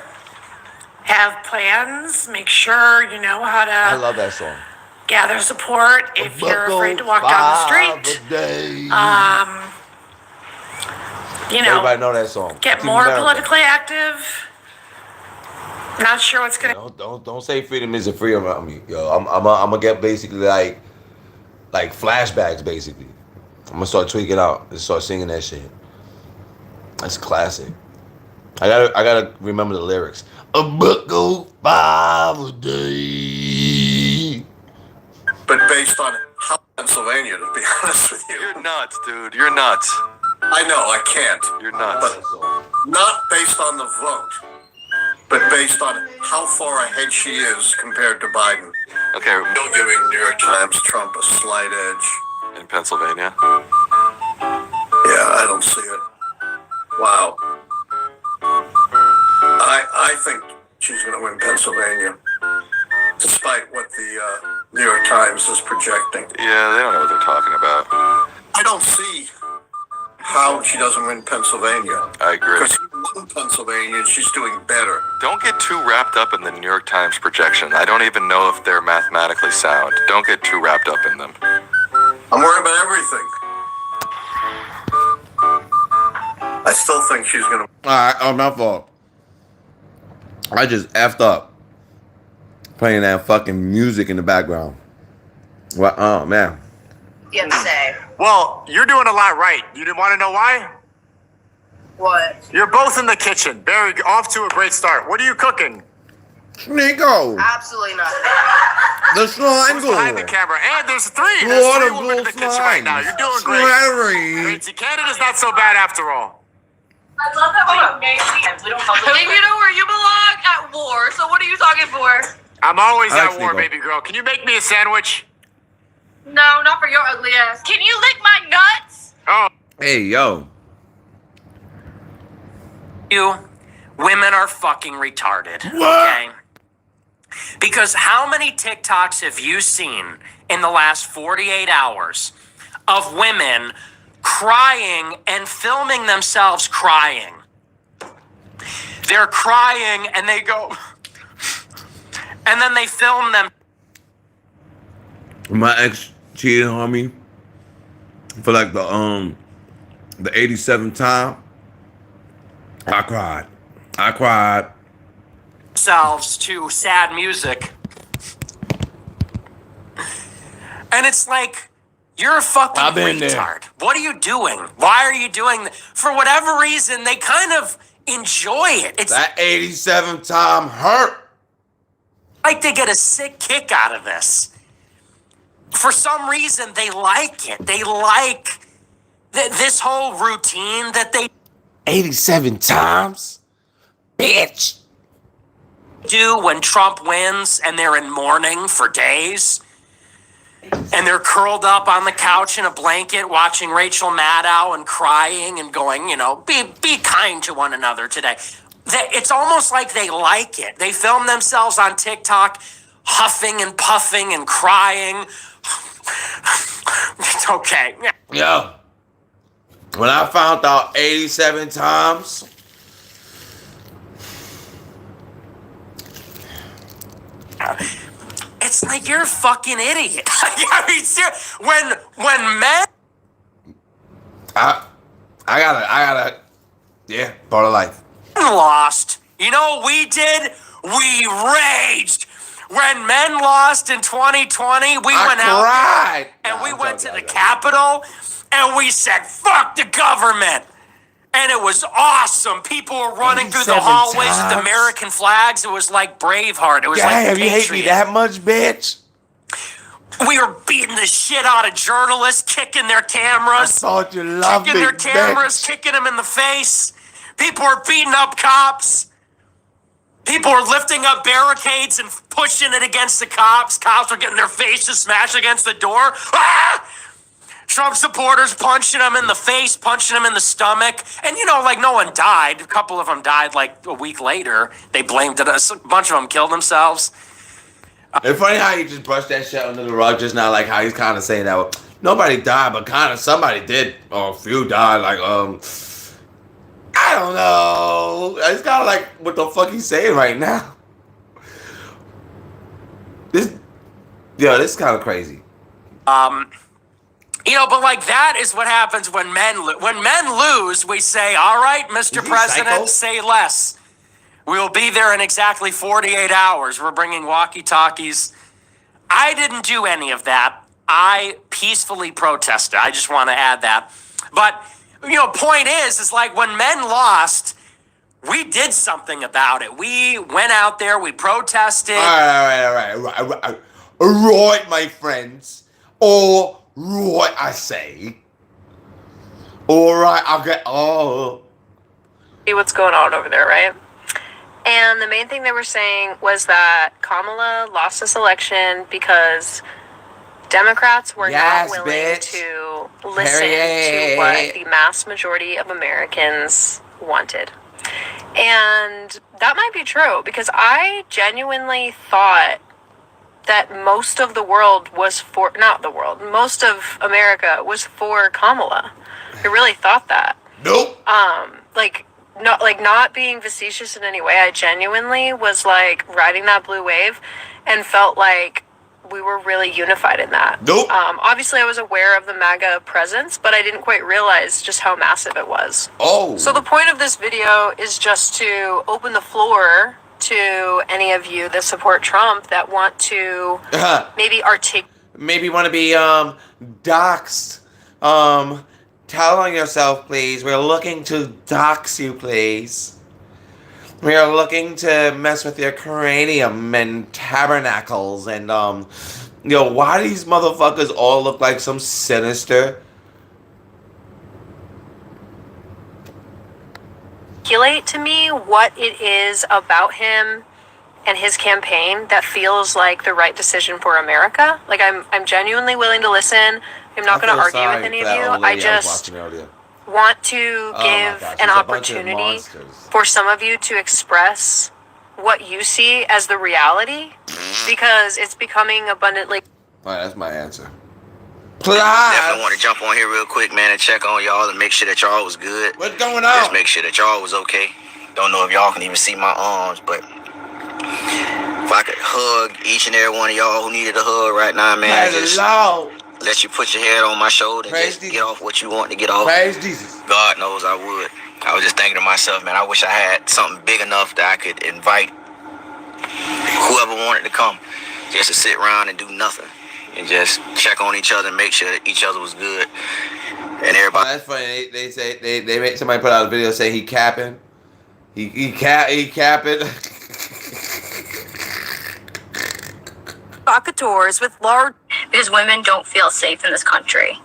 have plans, make sure you know how
I
to
love that song.
gather support if you're afraid to walk down the street.
Everybody know that song.
Get
Team
more
America.
politically active. Not sure what's gonna.
Don't say freedom isn't free around me, yo. I'm gonna get basically like flashbacks. Basically, I'm gonna start tweaking out and start singing that shit. That's classic. I gotta remember the lyrics. A buck go 5 a day.
But based on how Pennsylvania, to be honest with you.
You're nuts, dude. You're nuts.
I know, I can't.
You're nuts.
But not based on the vote, but based on how far ahead she is compared to Biden.
Okay.
Still giving New York Times Trump a slight edge.
In Pennsylvania?
Yeah, I don't see it. Wow. I think she's going to win Pennsylvania, despite what the New York Times is projecting.
Yeah, they don't know what they're talking about.
I don't see how she doesn't win Pennsylvania.
I agree.
Because she won Pennsylvania and she's doing better.
Don't get too wrapped up in the New York Times projection. I don't even know if they're mathematically sound. Don't get too wrapped up in them.
I'm worried about everything. I still think she's going to...
Alright, my fault. I just effed up playing that fucking music in the background. Well, oh man.
You have to say.
Well, you're doing a lot right. You didn't want to know why?
What?
You're both in the kitchen. Barry, off to a great start. What are you cooking?
Nico.
Absolutely nothing.
The slime
Who's behind the camera? And there's three. There's three women in the kitchen right now. You're doing great. Great. See, Canada's not so bad after all.
I love that we don't you know where you belong? At war. So what are you talking for?
I'm always
I like
at war,
Nico.
baby girl. Can you make me a sandwich?
No, not for your ugly ass. Can you lick my nuts?
Hey, yo.
You women are fucking retarded. Okay? Because how many TikToks have you seen in the last 48 hours of women crying and filming themselves crying? They're crying and they go, and then they film them.
My ex cheated on me for like the 87th time. I cried.
Themselves to sad music. And it's like, you're a fucking
I've been there.
retard. What are you doing? Why are you doing that? For whatever reason, they kind of enjoy it. It's
That 87th time hurt.
like they get a sick kick out of this. For some reason, they like it. They like this whole routine that they
87 times? Bitch.
do when Trump wins and they're in mourning for days. And they're curled up on the couch in a blanket watching Rachel Maddow and crying and going, be kind to one another today. It's almost like they like it. They film themselves on TikTok huffing and puffing and crying. It's okay.
Yo. When I found out 87 times,
it's like you're a fucking idiot. I mean, when men
I gotta, yeah, part of life.
lost, you know what we did? We raged. When men lost in 2020, we went out
cried.
and we went to the Capitol and we said, fuck the government. And it was awesome. People were running through the
87
hallways with
times.
American flags. It was like Braveheart. It was like
Damn,
the
you hate me
Patriot.
that much, bitch?
We were beating the shit out of journalists, kicking their cameras.
I thought you loved
Kicking
me,
their cameras,
bitch.
kicking them in the face. People were beating up cops. People were lifting up barricades and pushing it against the cops. Cops were getting their faces smashed against the door. Ah! Trump supporters punching them in the face, punching them in the stomach. And, no one died. A couple of them died like a week later. They blamed it. A bunch of them killed themselves.
It's funny how you just brushed that shit under the rug just now, like how he's kind of saying that nobody died, but kind of somebody did, or a few died. Like, I don't know. It's kind of like what the fuck he's saying right now. This is kind of crazy.
But like that is what happens when men lose. We say, "All right, Mr. President,
psycho?
say less." We will be there in exactly 48 hours. We're bringing walkie-talkies. I didn't do any of that. I peacefully protested. I just want to add that. But point is like when men lost, we did something about it. We went out there. We protested.
All right, my friends. All right, I say. All right, I'll get.
See what's going on over there, right? And the main thing they were saying was that Kamala lost this election because Democrats were not willing to listen to what the mass majority of Americans wanted. And that might be true because I genuinely thought that most of the world was for, not the world, most of America was for Kamala. I really thought that.
Nope.
Not being facetious in any way, I genuinely was like riding that blue wave and felt like we were really unified in that.
Nope.
Obviously I was aware of the MAGA presence, but I didn't quite realize just how massive it was.
Oh.
So the point of this video is just to open the floor to any of you that support Trump that want to maybe
maybe want to be doxxed. Tell on yourself, please. We're looking to dox you, please. We are looking to mess with your cranium and tabernacles and why do these motherfuckers all look like some sinister?
articulate to me what it is about him and his campaign that feels like the right decision for America. Like I'm genuinely willing to listen, I'm not going to argue with any of you. I just want to give an opportunity for some of you to express what you see as the reality, because it's becoming abundantly.
All right, that's my answer.
Definitely want to jump on here real quick, man, and check on y'all and make sure that y'all was good.
What's going on?
Just make sure that y'all was okay. Don't know if y'all can even see my arms, but if I could hug each and every one of y'all who needed a hug right now, man, just let you put your head on my shoulder and just get off what you want to get off.
Praise Jesus.
God knows I would. I was just thinking to myself, man, I wish I had something big enough that I could invite whoever wanted to come just to sit around and do nothing and just check on each other and make sure that each other was good and everybody.
That's funny. They say they made somebody put out a video saying he capping. He capping.
Provocateurs with large.
Because women don't feel safe in this country.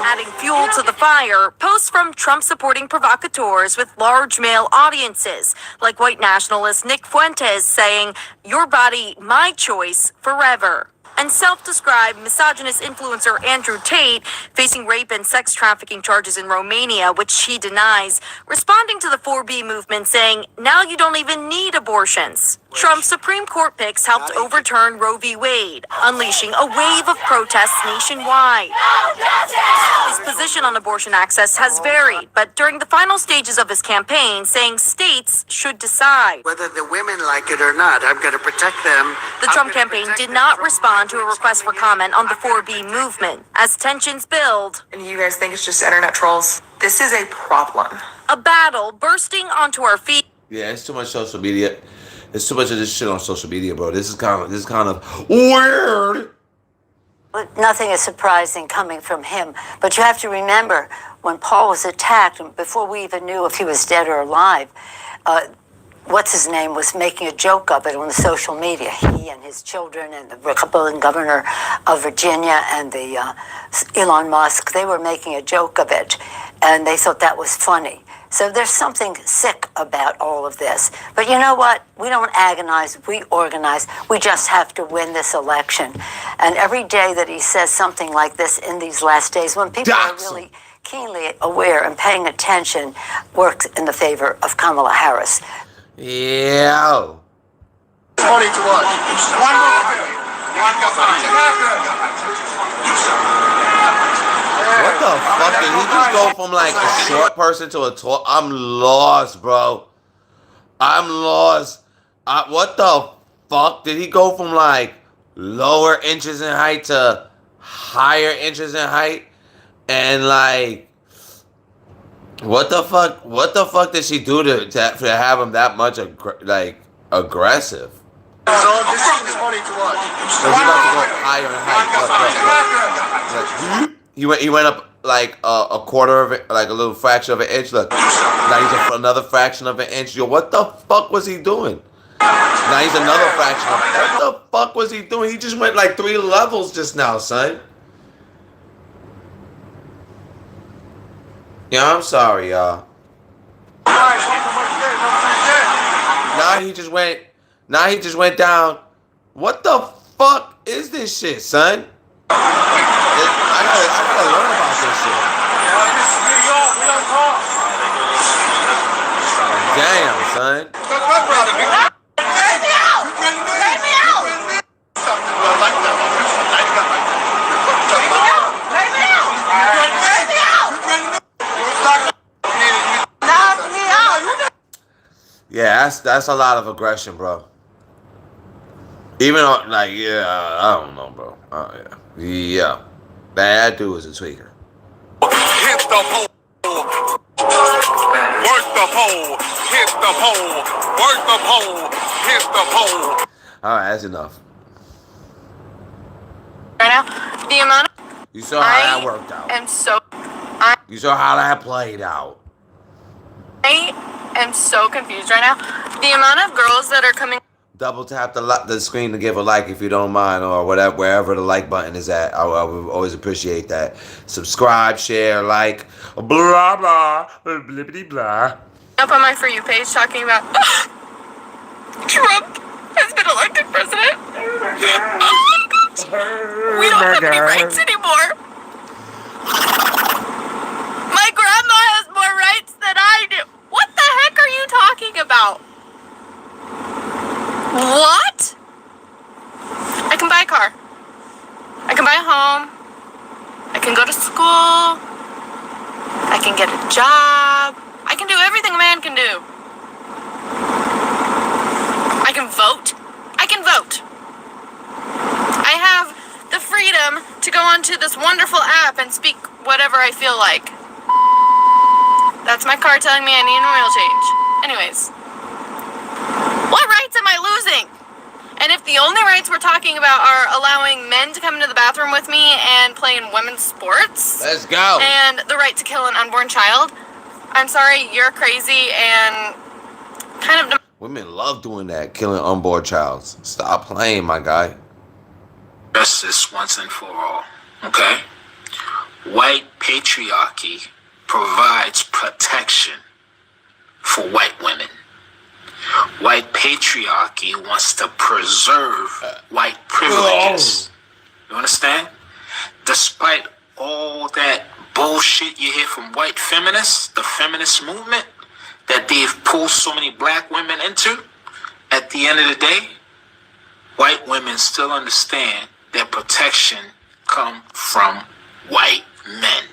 Adding fuel to the fire, posts from Trump-supporting provocateurs with large male audiences, like white nationalist Nick Fuentes saying, "Your body, my choice, forever." And self-described misogynist influencer Andrew Tate, facing rape and sex trafficking charges in Romania, which he denies, responding to the 4B movement saying, "Now you don't even need abortions." Trump's Supreme Court picks helped overturn Roe v. Wade, unleashing a wave of protests nationwide. His position on abortion access has varied, but during the final stages of his campaign, saying states should decide.
Whether the women like it or not, I'm going to protect them.
The Trump campaign did not respond to a request for comment on the 4B movement. As tensions build,
and you guys think it's just internet trolls, this is a problem.
A battle bursting onto our feet.
Yeah, it's too much social media. It's too much of this shit on social media, bro. This is kind of weird.
Nothing is surprising coming from him. But you have to remember, when Paul was attacked, before we even knew if he was dead or alive, what's his name was making a joke of it on the social media. He and his children and the Republican governor of Virginia and the Elon Musk, they were making a joke of it, and they thought that was funny. So there's something sick about all of this. But you know what? We don't agonize, we organize. We just have to win this election. And every day that he says something like this in these last days, when people are really keenly aware and paying attention, works in the favor of Kamala Harris.
Yeah.
Funny to watch.
What the fuck? Did he just go from like a short person to a tall? I'm lost, bro. I'm lost. What the fuck? Did he go from like lower inches in height to higher inches in height? And like, what the fuck? What the fuck did she do to have him that much aggressive?
So this is funny to watch.
So he about to go higher and higher. He went up like a quarter of it, like a little fraction of an inch. Look, now he's another fraction of an inch. Yo, what the fuck was he doing? Now he's another fraction of it. What the fuck was he doing? He just went like 3 levels just now, son. Yeah, I'm sorry, y'all. Now he just went down. What the fuck is this shit, son? I gotta learn about this shit. Damn, son. Yeah, that's a lot of aggression, bro. Even on, like, yeah, I don't know, bro. Yeah. That dude is a tweaker.
Hit the pole. Work the pole. Hit the pole. Work the pole. Hit the pole.
All right, that's enough.
Right now, the amount of
you saw how that worked out. You saw how that played out.
I am so confused right now. The amount of girls that are coming.
Double tap the screen to give a like if you don't mind, or whatever, wherever the like button is at. I would always appreciate that. Subscribe, share, like, blah blah, blibbity blah.
Up on my For You page talking about Trump has been elected president. Oh my God.
We don't have any rights anymore. My grandma has more rights than I do. What the heck are you talking about? What? I can buy a car. I can buy a home. I can go to school. I can get a job. I can do everything a man can do. I can vote. I can vote. I have the freedom to go onto this wonderful app and speak whatever I feel like. That's my car telling me I need an oil change. Anyways, what rights am I losing? And if the only rights we're talking about are allowing men to come into the bathroom with me and play in women's sports,
let's go,
and the right to kill an unborn child, I'm sorry, you're crazy and kind of.
Women love doing that, killing unborn child. Stop playing, my guy.
Justice once and for all, okay? White patriarchy provides protection for white women. White patriarchy wants to preserve white privileges. You understand? Despite all that bullshit you hear from white feminists, the feminist movement that they've pulled so many black women into, at the end of the day, white women still understand that protection comes from white men.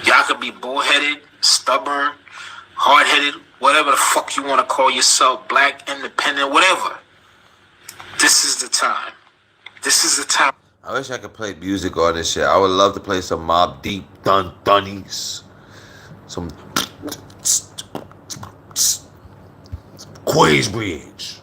Y'all could be bullheaded, stubborn, hard-headed, whatever the fuck you want to call yourself, black, independent, whatever. This is the time. This is the time.
I wish I could play music on this shit. I would love to play some Mobb Deep Dunnies. Some Queensbridge.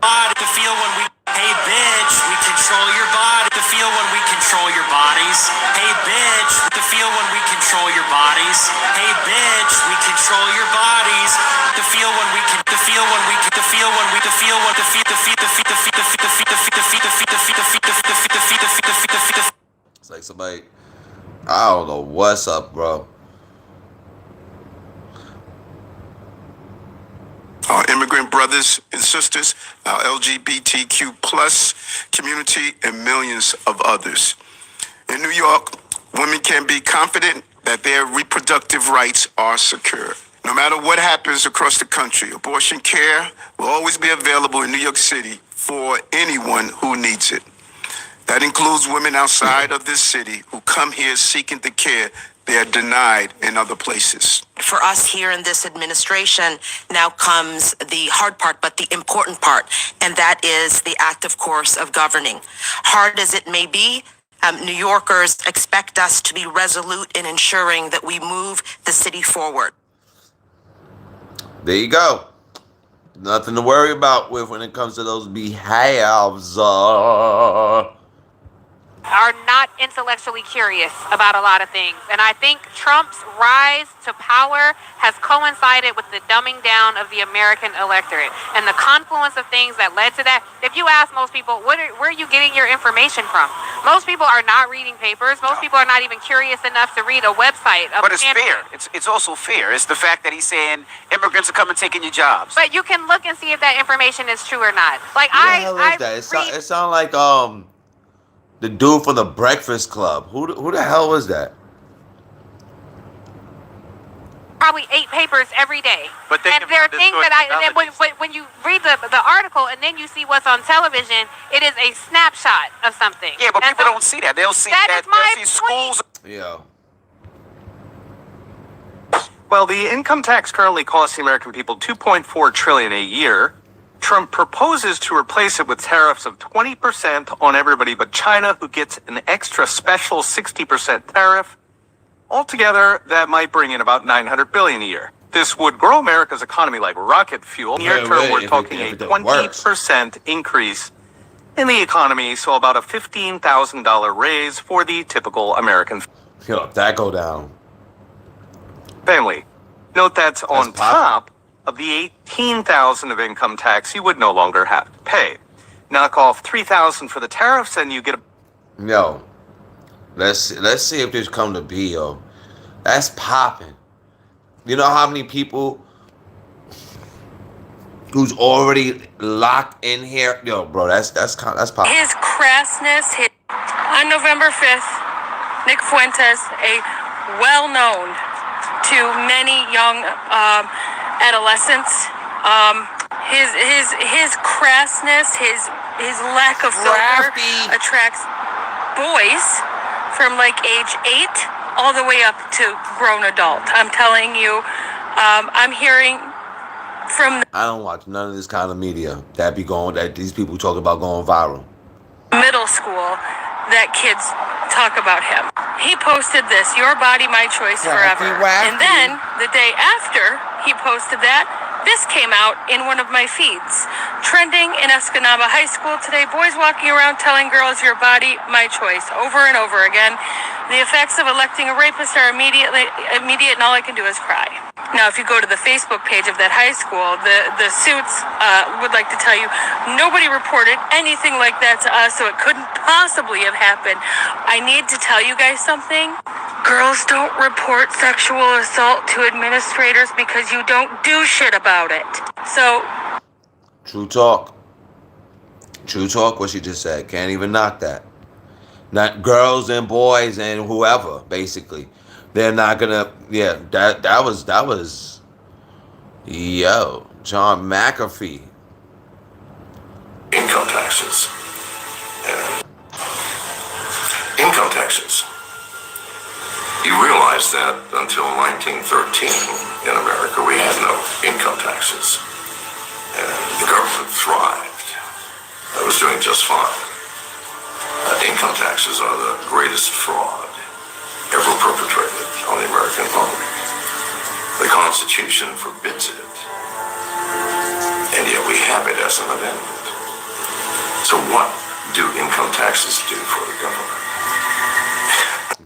To feel when we, hey bitch, we control your body. To feel when we control your bodies. Hey bitch, to feel when we control your bodies. Hey bitch, we control your bodies. To feel when we can, to feel when we can, to feel when we, to feel when, to feel, to feel, to feel, to feel, to feel, to feel, to feel, to feel, to feel, to feel, to feel, to feel, to feel, to feel, to feel, to feel.
It's like somebody, I don't know what's up, bro.
Our immigrant brothers and sisters, our LGBTQ plus community, and millions of others. In New York, women can be confident that their reproductive rights are secure. No matter what happens across the country, abortion care will always be available in New York City for anyone who needs it. That includes women outside of this city who come here seeking the care they are denied in other places.
For us here in this administration, now comes the hard part, but the important part, and that is the active course of governing. Hard as it may be, New Yorkers expect us to be resolute in ensuring that we move the city forward.
There you go. Nothing to worry about with when it comes to those behalves.
Are not intellectually curious about a lot of things. And I think Trump's rise to power has coincided with the dumbing down of the American electorate and the confluence of things that led to that. If you ask most people, where are you getting your information from? Most people are not reading papers. Most people are not even curious enough to read a website.
But it's fear. It's also fear. It's the fact that he's saying immigrants are coming taking your jobs.
But you can look and see if that information is true or not. Like
It sounds like the dude from the Breakfast Club. Who the hell was that?
Probably 8 papers every day.
But
and there are things that when you read the article and then you see what's on television, it is a snapshot of something.
Yeah, but people don't see that. They'll see that. They'll see schools.
Yeah.
Well, the income tax currently costs the American people $2.4 trillion a year. Trump proposes to replace it with tariffs of 20% on everybody but China, who gets an extra special 60% tariff. Altogether, that might bring in about $900 billion a year. This would grow America's economy like rocket fuel. Near term, we're talking a 20% increase in the economy, so about a $15,000 raise for the typical American
that go down.
Family. Note that's on top of the $18,000 of income tax you would no longer have to pay. Knock off $3,000 for the tariffs, and you get a...
Yo, let's see if this come to be, yo. That's popping. You know how many people who's already locked in here. Yo, bro, that's powerful.
His crassness, on November 5th, Nick Fuentes, a well-known to many young adolescents, his crassness, his lack of filter attracts boys from like age 8 all the way up to grown adult. I'm telling you, I'm hearing from
I don't watch none of this kind of media that these people talk about going viral.
middle school that kids talk about him. He posted this, "Your body, my choice forever." And then the day after he posted that, this came out in one of my feeds. Trending in Escanaba High School today, boys walking around telling girls, "Your body, my choice," over and over again. The effects of electing a rapist are immediate, and all I can do is cry. Now, if you go to the Facebook page of that high school, the suits would like to tell you nobody reported anything like that to us, so it couldn't possibly have happened. I need to tell you guys something. Girls don't report sexual assault to administrators because you don't do shit about it. So,
True talk. True talk, what she just said. Can't even knock that. Not girls and boys and whoever, basically. They're not gonna, yeah, that was, yo, John McAfee.
Income taxes. Income taxes. You realize that until 1913 in America, we had no income taxes. And the government thrived. It was doing just fine. Income taxes are the greatest fraud ever perpetrated on the American public. The Constitution forbids it. And yet we have it as an amendment. So what do income taxes do for the government?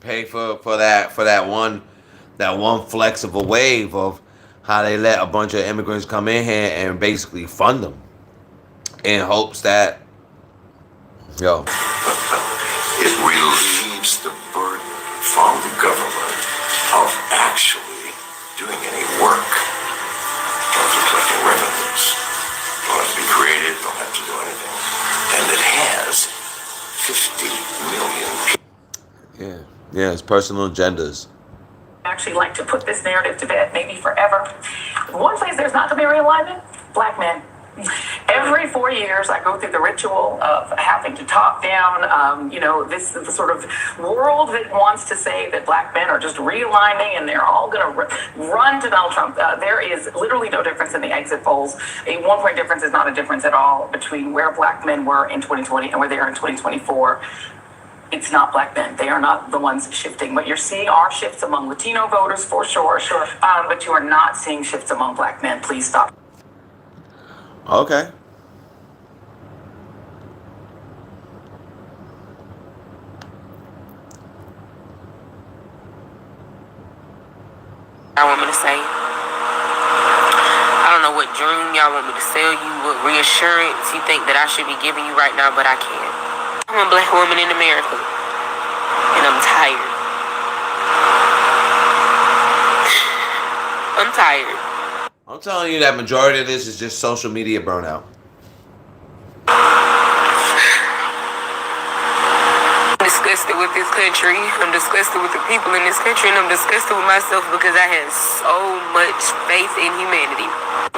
Pay for that one flex of a wave of how they let a bunch of immigrants come in here and basically fund them in hopes that, yo,
it relieves the burden from the government of actually doing any work. Don't have to collect revenues. Don't have to be creative. Don't have to do anything. And it has 50 million people.
Yeah, it's personal agendas.
Actually like to put this narrative to bed, maybe forever. One place there's not going to be realignment, black men. Every 4 years, I go through the ritual of having to talk down, this the sort of world that wants to say that black men are just realigning and they're all going to run to Donald Trump. There is literally no difference in the exit polls. A 1 point difference is not a difference at all between where black men were in 2020 and where they are in 2024. It's not black men. They are not the ones shifting. What you're seeing are shifts among Latino voters, for sure. But you are not seeing shifts among black men. Please stop.
Okay.
I want me to say, I don't know what dream y'all want me to sell you, what reassurance you think that I should be giving you right now, but I can't. I'm a black woman in America, and I'm tired. I'm tired.
I'm telling you that majority of this is just social media burnout.
I'm disgusted with this country. I'm disgusted with the people in this country, and I'm disgusted with myself because I had so much faith in humanity.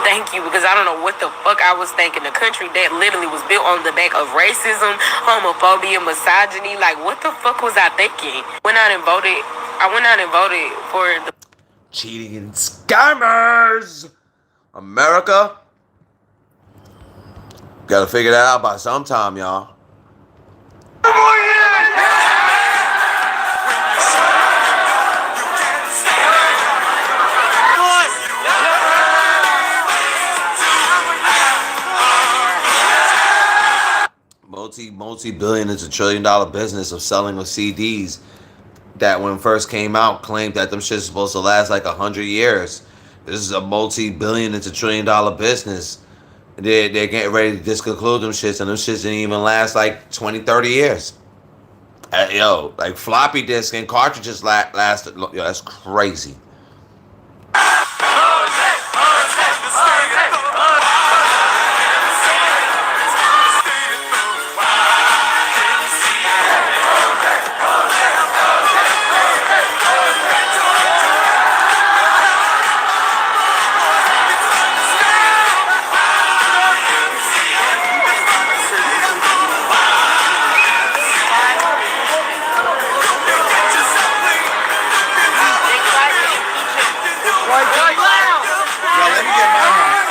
Thank you, because I don't know what the fuck I was thinking. A country that literally was built on the back of racism, homophobia, misogyny. Like, what the fuck was I thinking? I went out and voted for the
cheating and scammers. America, gotta figure that out by sometime, y'all. Multi-billion, it's $1 trillion business of selling of CDs that when first came out claimed that them shit's supposed to last like 100 years. This is a multi-billion, it's $1 trillion business. They're getting ready to disconclude them shits, and them shits didn't even last like 20, 30 years. Like floppy disk and cartridges lasted. Yo, that's crazy. let me get my hat. Let me get my hat.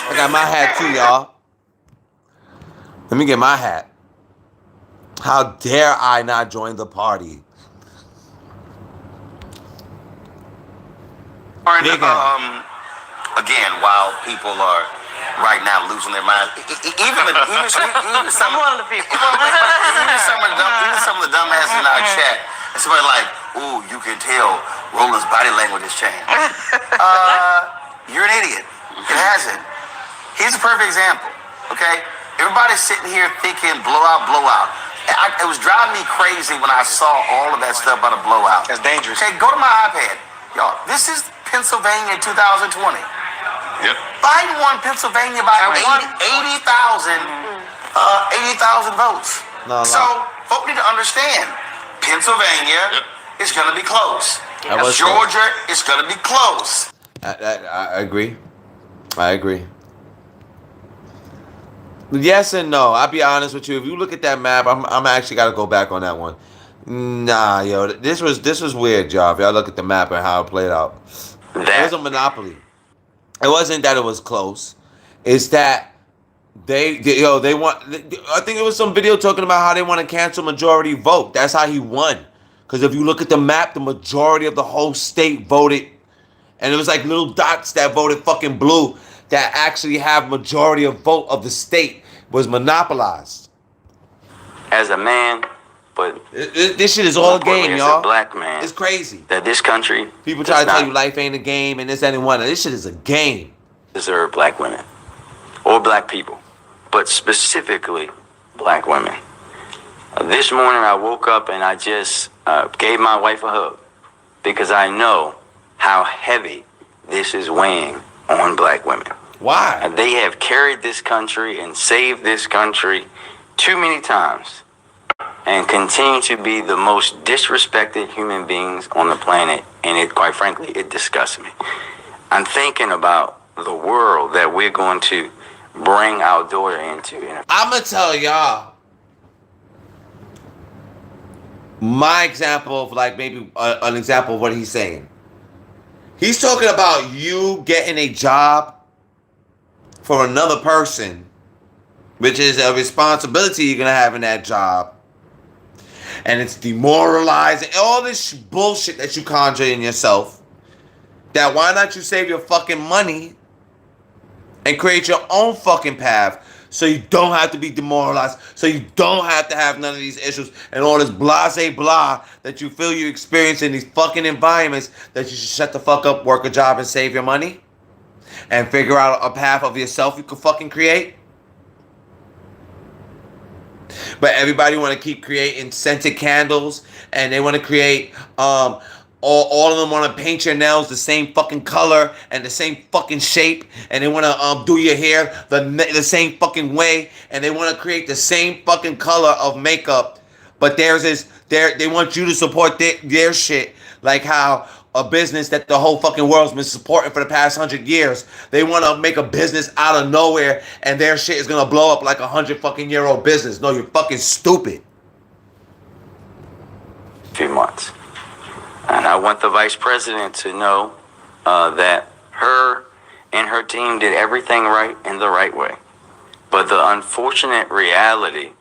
I got my hat too, y'all. Let me get my hat. How dare I not join the party?
Again, while people are right now losing their minds, even some of the people, even some of the dumbasses in our chat, somebody like, ooh, you can tell Roland's body language has changed. You're an idiot. It hasn't. Here's a perfect example. Okay, everybody's sitting here thinking blowout. It was driving me crazy when I saw all of that stuff about a blowout. That's dangerous. Okay, go to my iPad, y'all. This is Pennsylvania in 2020. Yep. Biden won Pennsylvania by 80,000 votes.
No.
So, folks need to understand, Pennsylvania is going to be close. Georgia is going to be close.
I agree. I agree. Yes and no. I'll be honest with you. If you look at that map, I'm actually got to go back on that one. Nah, yo, this was weird, y'all. If y'all look at the map and how it played out, it was a monopoly. It wasn't that it was close. It's that they want. I think it was some video talking about how they want to cancel majority vote. That's how he won. Because if you look at the map, the majority of the whole state voted, and it was like little dots that voted fucking blue that actually have majority of vote of the state was monopolized.
As a man, but
this shit is all a game, y'all.
As a black man,
it's crazy.
That this country,
people try to tell you life ain't a game and this, that, and one. This shit is a game.
Deserve black women or black people, but specifically black women. This morning I woke up and I just gave my wife a hug because I know how heavy this is weighing on black women.
Why?
They have carried this country and saved this country too many times and continue to be the most disrespected human beings on the planet. And it, quite frankly, it disgusts me. I'm thinking about the world that we're going to bring our daughter into.
I'm going to tell y'all my example of like maybe an example of what he's saying. He's talking about you getting a job for another person, which is a responsibility you're going to have in that job. And it's demoralizing. All this bullshit that you conjure in yourself. That why not you save your fucking money and create your own fucking path so you don't have to be demoralized, so you don't have to have none of these issues and all this blase blah that you feel you experience in these fucking environments, that you should shut the fuck up, work a job and save your money and figure out a path of yourself you can fucking create. But everybody want to keep creating scented candles, and they want to create all of them want to paint your nails the same fucking color and the same fucking shape, and they want to do your hair the same fucking way, and they want to create the same fucking color of makeup. But theirs is they want you to support their shit, like how a business that the whole fucking world's been supporting for the past 100 years. They want to make a business out of nowhere, and their shit is gonna blow up like 100 fucking year old business. No, you're fucking stupid.
Few months. And I want the vice president to know that her and her team did everything right in the right way. But the unfortunate reality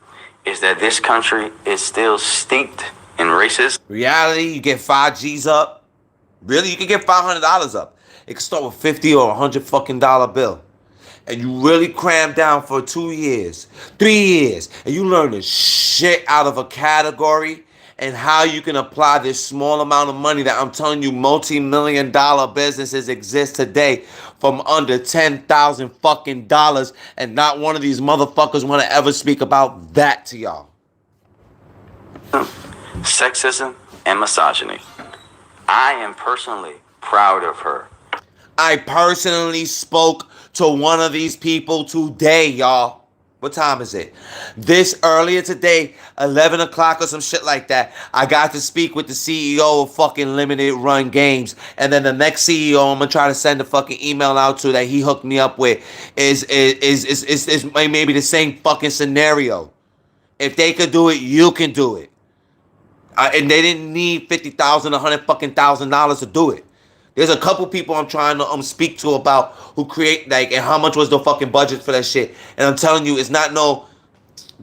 is that this country is still steeped in racism.
Reality, you get 5 G's up. Really, you can get $500 up. It can start with $50 or $100 fucking bill. And you really cram down for 2 years, 3 years, and you learn the shit out of a category and how you can apply this small amount of money that I'm telling you multi-million-dollar businesses exist today from under $10,000 fucking dollars, and not one of these motherfuckers want to ever speak about that to y'all.
Sexism and misogyny. I am personally proud of her.
I personally spoke to one of these people today, y'all. What time is it? This earlier today, 11 o'clock or some shit like that, I got to speak with the CEO of fucking Limited Run Games. And then the next CEO I'm going to try to send a fucking email out to that he hooked me up with is maybe the same fucking scenario. If they could do it, you can do it. And they didn't need $50,000, $100,000 to do it. There's a couple people I'm trying to speak to about who create, like, and how much was the fucking budget for that shit. And I'm telling you, it's not no,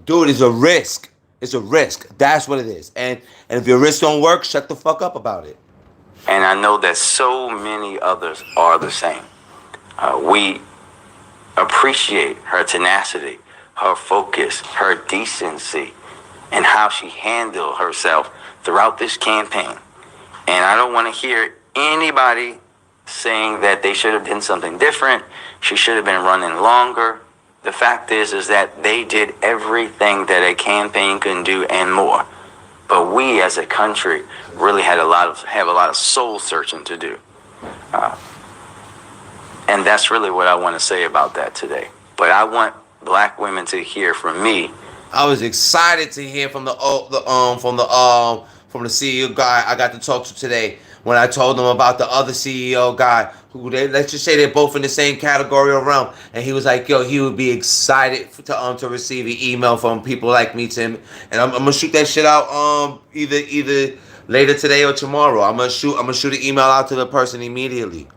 dude, it's a risk. It's a risk. That's what it is. And if your risk don't work, shut the fuck up about it.
And I know that so many others are the same. We appreciate her tenacity, her focus, her decency, and how she handled herself throughout this campaign. And I don't want to hear anybody saying that they should have done something different. She should have been running longer. The fact is that they did everything that a campaign can do and more. But we as a country really have a lot of soul searching to do. And that's really what I want to say about that today. But I want black women to hear from me.
I was excited to hear from the CEO guy I got to talk to today. When I told them about the other CEO guy, who let's just say they're both in the same category or realm, and he was like, "Yo, he would be excited to receive an email from people like me, Tim." And I'm gonna shoot that shit out either later today or tomorrow. I'm gonna shoot an email out to the person immediately,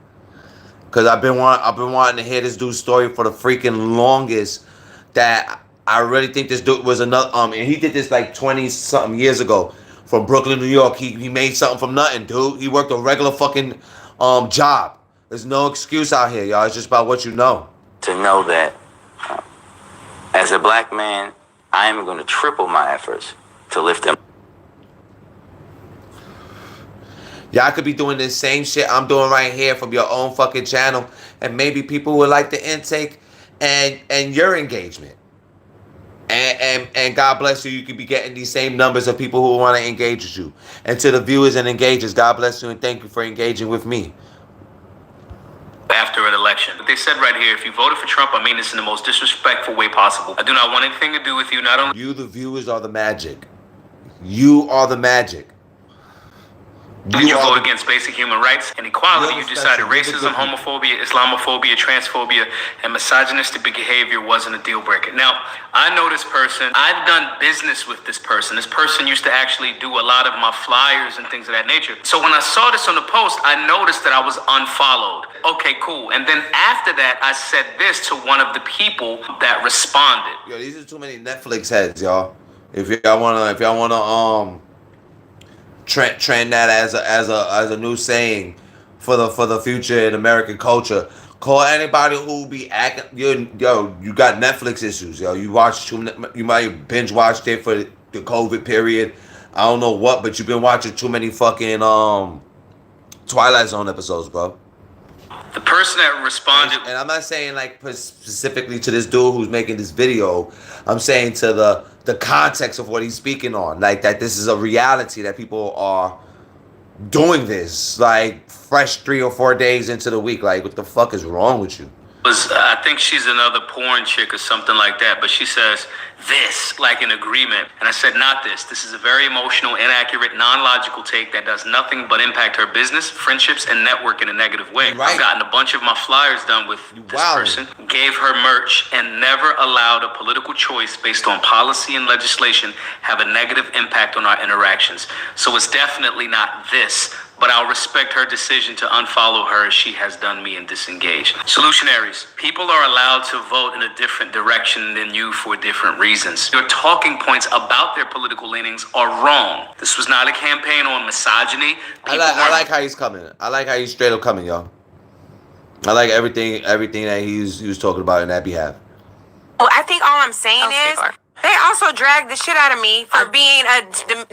cause I've been wanting to hear this dude's story for the freaking longest. That I really think this dude was another and he did this like 20 something years ago. From Brooklyn, New York. He made something from nothing, dude. He worked a regular fucking job. There's no excuse out here, y'all. It's just about what you know.
To know that as a black man, I am going to triple my efforts to lift them.
Y'all could be doing this same shit I'm doing right here from your own fucking channel, and maybe people would like the intake and your engagement. And God bless you, you could be getting these same numbers of people who want to engage with you. And to the viewers and engagers, God bless you and thank you for engaging with me.
After an election. But they said right here, if you voted for Trump, I mean this in the most disrespectful way possible. I do not want anything to do with you, not only...
You, the viewers, are the magic. You are the magic.
You vote against basic human rights and equality. You decided racism, homophobia, Islamophobia, transphobia, and misogynistic behavior wasn't a deal breaker. Now, I know this person. I've done business with this person. This person used to actually do a lot of my flyers and things of that nature. So when I saw this on the post, I noticed that I was unfollowed. Okay, cool. And then after that, I said this to one of the people that responded.
Yo, these are too many Netflix heads, y'all. If y'all wanna trend that as a new saying for the future in American culture. Call anybody who be acting. You got Netflix issues, yo. You might binge watched it for the COVID period. I don't know what, but you've been watching too many fucking Twilight Zone episodes, bro.
The person that responded,
and I'm not saying like specifically to this dude who's making this video. I'm saying to the context of what he's speaking on, like that this is a reality that people are doing this like fresh 3 or 4 days into the week. Like, what the fuck is wrong with you?
I think she's another porn chick or something like that, but she says this, like an agreement. And I said, not this. This is a very emotional, inaccurate, non-logical take that does nothing but impact her business, friendships, and network in a negative way. Right. I've gotten a bunch of my flyers done with this person, gave her merch, and never allowed a political choice based on policy and legislation have a negative impact on our interactions. So it's definitely not this. But I'll respect her decision to unfollow her as she has done me and disengage. Solutionaries. People are allowed to vote in a different direction than you for different reasons. Your talking points about their political leanings are wrong. This was not a campaign on misogyny.
I like how he's coming. I like how he's straight up coming, y'all. I like everything that he was talking about in that behalf.
Well, I think all I'm saying is... They also dragged the shit out of me for being a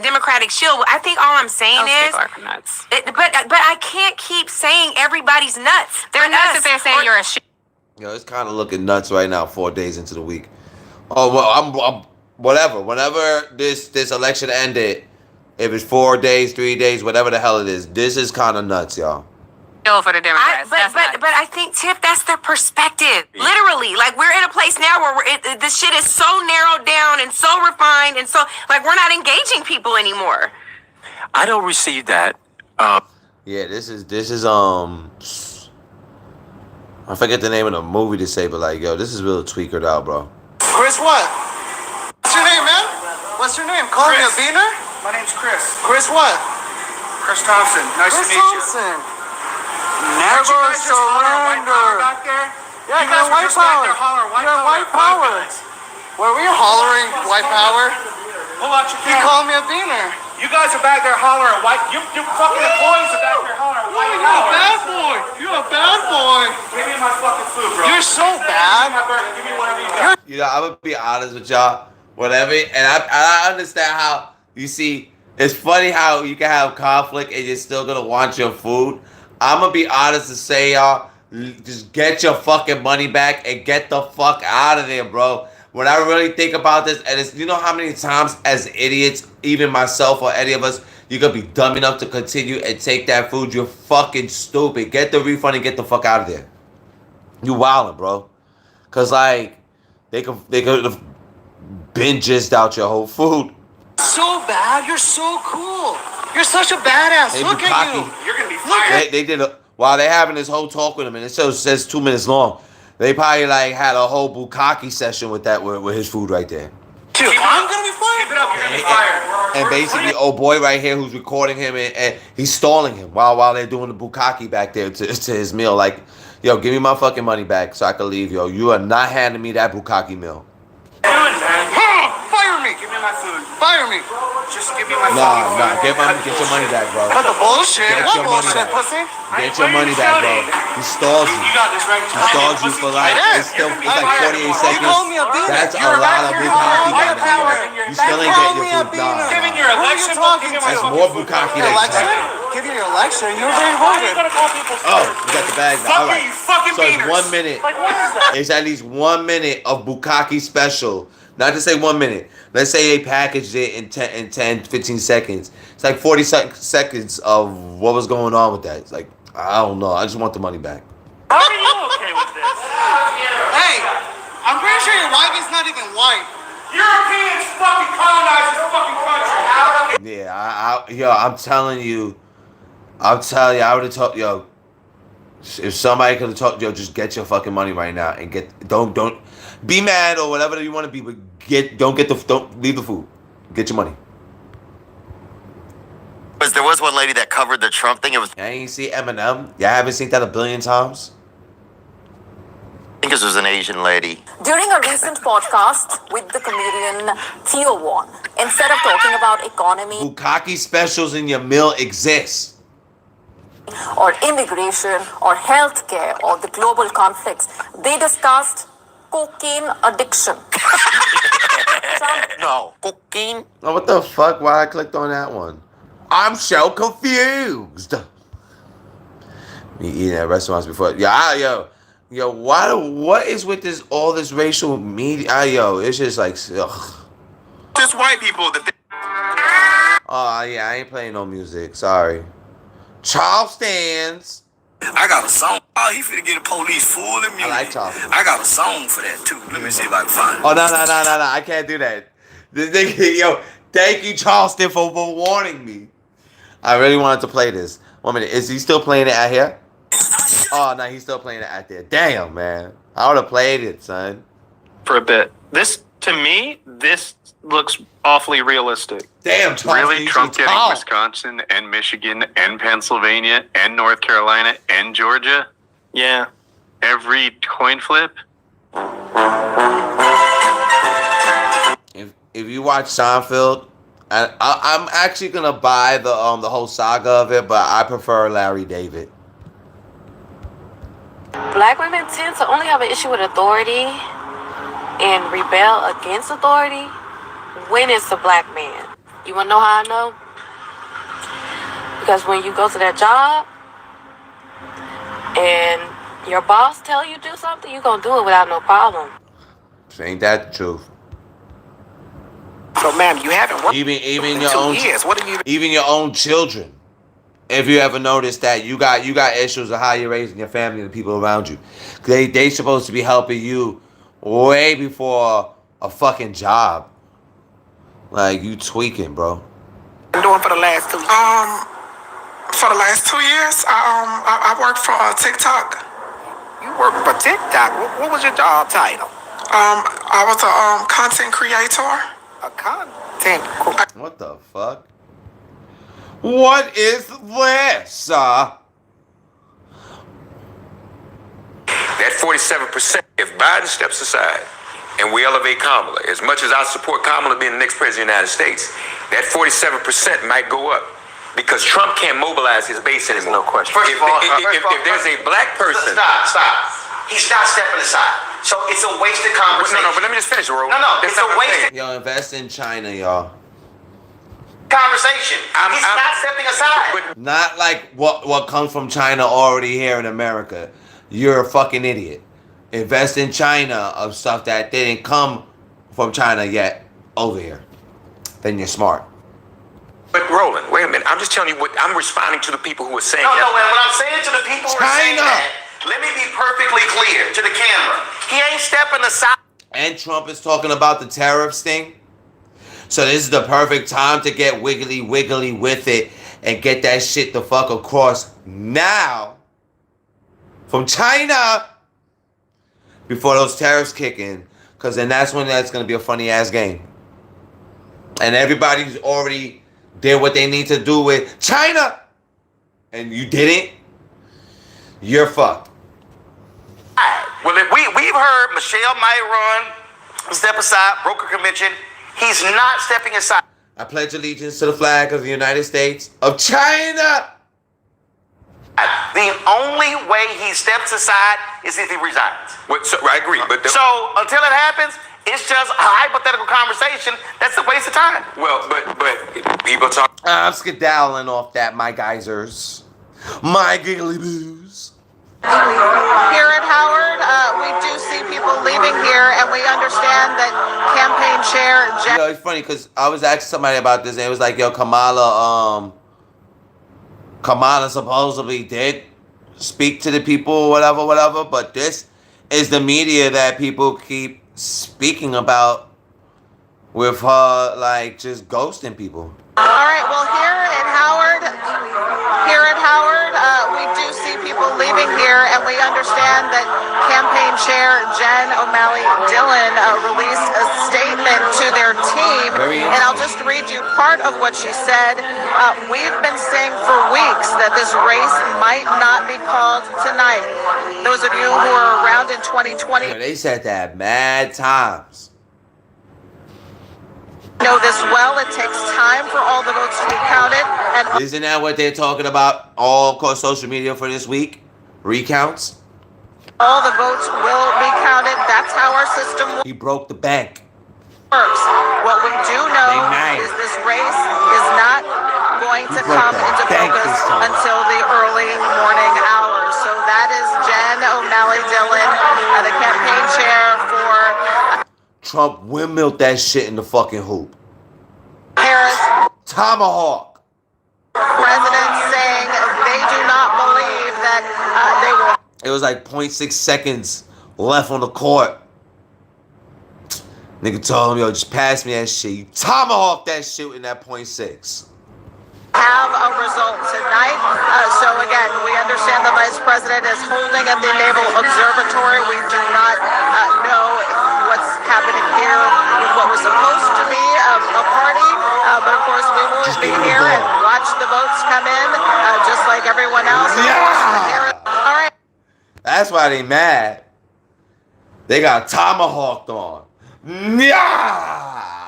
Democratic shield. I think all I'm saying is, nuts. But I can't keep saying everybody's nuts.
They're nuts if they're saying you're a shit.
Yo, it's kind of looking nuts right now. 4 days into the week. Oh well, I'm whatever. Whenever this election ended, if it's 4 days, 3 days, whatever the hell it is, this is kind of nuts, y'all.
Still for the Democrats.
But I think, Tiff, that's their perspective. Literally, like we're in a place now where this shit is so narrowed down and so refined and so like we're not engaging people anymore.
I don't receive that.
Yeah, this is I forget the name of the movie to say, but like, yo, this is real tweakered out, bro.
Chris, what? What's your name, man? What's your name? Call me a beaner?
My name's Chris.
Chris, what?
Chris Thompson. Nice to meet
Thompson.
you.
Never surrender.
Back there?
Yeah,
you guys were just back there hollering white power.
Were we hollering white power?
Pull out your
He
camera.
called me a beaner.
You guys are back there hollering white. You fucking employees are back there hollering white
You're
power.
a bad boy. You're a bad boy.
Give me my fucking food, bro.
You're so bad.
Give me whatever you got.
You know, I'm gonna be honest with y'all. Whatever, and I understand how you see. It's funny how you can have conflict and you're still gonna want your food. I'm gonna be honest and say, y'all, just get your fucking money back and get the fuck out of there, bro. When I really think about this, and it's, you know how many times as idiots, even myself or any of us, you're gonna be dumb enough to continue and take that food. You're fucking stupid. Get the refund and get the fuck out of there. You wildin', bro. Cause like they could have been jizzed out your whole food.
So bad. You're so cool. You're such a badass.
Hey,
Look at
Bukaki.
you.
You're gonna be fired.
They did while they having this whole talk with him, and it says 2 minutes long. They probably like had a whole bukkake session with that with his food right there.
Dude, I'm gonna be fired.
Keep it up. You're gonna be fired.
And basically, old boy right here who's recording him and he's stalling him while they're doing the bukkake back there to his meal. Like, yo, give me my fucking money back so I can leave, yo. You are not handing me that bukkake meal.
Fire me.
Give me my food.
Fire me.
Just give me my
Nah,
fucking food.
get your money back, bro.
Cut the bullshit.
Get
What
your money
bullshit,
back.
pussy?
Get your money back, bro. He stalls you.
You got this right.
He stalls you for like it's like 48 seconds.
You called me a beaner.
That's a
You're
lot of
back here
bukkake
hollering
right
white power.
now. You still ain't
Call
getting
me
your
a
food.
beaner.
Give me
Nah.
your
Who are you
election.
talking
Give me
to?
my
That's
fucking
more
food.
bukkake
Your
than
election?
that.
Give you your election. You're very
Why are you
voted.
gonna call people
Oh, you got the bag now. All
Fuck
right.
you fucking
So it's
beaners.
1 minute.
Like, what is that?
It's at least 1 minute of bukkake special. Not to say 1 minute. Let's say they packaged it in 10, 15 seconds. It's like 40 seconds of what was going on with that. It's like, I don't know. I just want the money back.
How are you okay with this?
Hey, I'm pretty sure your wife is not even white.
Europeans fucking colonized this fucking country.
Yeah, I'm telling you, I would have told, yo, if somebody could have told, yo, just get your fucking money right now and don't be mad or whatever you want to be, but don't leave the food. Get your money.
There was one lady that covered the Trump thing. It was,
I ain't see Eminem. Y'all haven't seen that a billion times?
I think it was an Asian lady.
During a recent podcast with the comedian Theo Von, instead of talking about economy
Bukkake specials in your meal exist.
or immigration or healthcare or the global conflicts, they discussed cocaine addiction.
No, cocaine.
Oh, what the fuck? Why I clicked on that one? I'm so confused. Me eating at restaurants before. Yo, what is with this all this racial media? Yo, it's just like, ugh.
Just white people that
Oh yeah, I ain't playing no music. Sorry. Charleston's.
I got a song. Oh, he finna get the police full of music.
I like Charleston.
I got a song for that too. Let me see if I can find it.
Oh no! I can't do that. This nigga, yo, thank you, Charleston, for warning me. I really wanted to play this. 1 minute. Is he still playing it out here? Oh no, he's still playing it out there. Damn, man. I would have played it, son.
For a bit. To me, this looks awfully realistic.
Damn, Charleston,
really, Trump getting Wisconsin and Michigan and Pennsylvania and North Carolina and Georgia? Yeah. Every coin flip?
If you watch Seinfeld, I'm actually gonna buy the whole saga of it, but I prefer Larry David.
Black women tend to only have an issue with authority and rebel against authority when it's a black man. You wanna know how I know? Because when you go to that job and your boss tell you do something, you gonna do it without no problem.
Ain't that the truth?
So, ma'am, you haven't worked
Even
in
your
2
own
years. What have you?
even your own children If you ever noticed that you got issues of how you're raising your family and the people around you, they supposed to be helping you way before a fucking job. Like, you tweaking, bro.
Been doing for the last 2 years. For the last 2 years, I worked for TikTok.
You work for TikTok? What was your job title?
I was a content creator.
A content.
What the fuck? What is this?
That 47%, if Biden steps aside and we elevate Kamala, as much as I support Kamala being the next president of the United States, that 47% might go up because Trump can't mobilize his base anymore.
No question.
If there's a black person...
Stop. He's not stepping aside. So it's a wasted conversation.
No, but let me just finish, Ro.
No, it's a wasted
Yo, invest in China, y'all.
conversation. He's not stepping aside.
Not like what comes from China already here in America. You're a fucking idiot. Invest in China of stuff that didn't come from China yet over here. Then you're smart.
But Roland, wait a minute. I'm just telling you what I'm responding to the people who are saying
No,
that.
what I'm saying to the people who are saying that, let me be perfectly clear to the camera. He ain't stepping aside.
And Trump is talking about the tariffs thing. So this is the perfect time to get wiggly with it and get that shit the fuck across now from China before those tariffs kick in. Because then that's when that's going to be a funny ass game. And everybody's already did what they need to do with China. And you didn't. You're fucked.
Well, if we've heard Michelle might run, step aside, broker convention. He's not stepping aside.
I pledge allegiance to the flag of the United States of China.
The only way he steps aside is if he resigns.
So, I agree, but
so until it happens, it's just a hypothetical conversation. That's a waste of time.
Well, but people talk.
I'm skedaddling off that, my geysers, my giggly boos.
Here at Howard, we do see people leaving here, and we understand that campaign chair
Yo, it's funny because I was asking somebody about this, and it was like, yo, Kamala supposedly did speak to the people, whatever, but this is the media that people keep speaking about with her, like, just ghosting people.
All right, well, here at Howard, we do see people leaving here, and we understand that campaign chair Jen O'Malley Dillon released a statement to their team, and I'll just read you part of what she said. We've been saying for weeks that this race might not be called tonight. Those of you who are around in 2020
They said that mad times.
know this well. It takes time for all the votes to be counted, and
Isn't that what they're talking about all across social media for this week? Recounts?
all the votes will be counted. That's how our system
He broke the bank.
works. What we do know is this race is not going to come into focus until the early morning hours. So that is Jen O'Malley Dillon, the campaign chair for
Trump windmilled that shit in the fucking hoop.
Harris.
Tomahawk.
President saying they do not believe that they will.
It was like 0.6 seconds left on the court. Nigga told him, yo, just pass me that shit. You tomahawk that shit in that 0.6.
Have a result tonight. So again, we understand the vice president is holding at the Naval Observatory. We do not know what's happening here with what was supposed to be a party, but of course we will be here and watch the votes come in, just like everyone else. All right.
That's why they mad. They got tomahawked on. Yeah.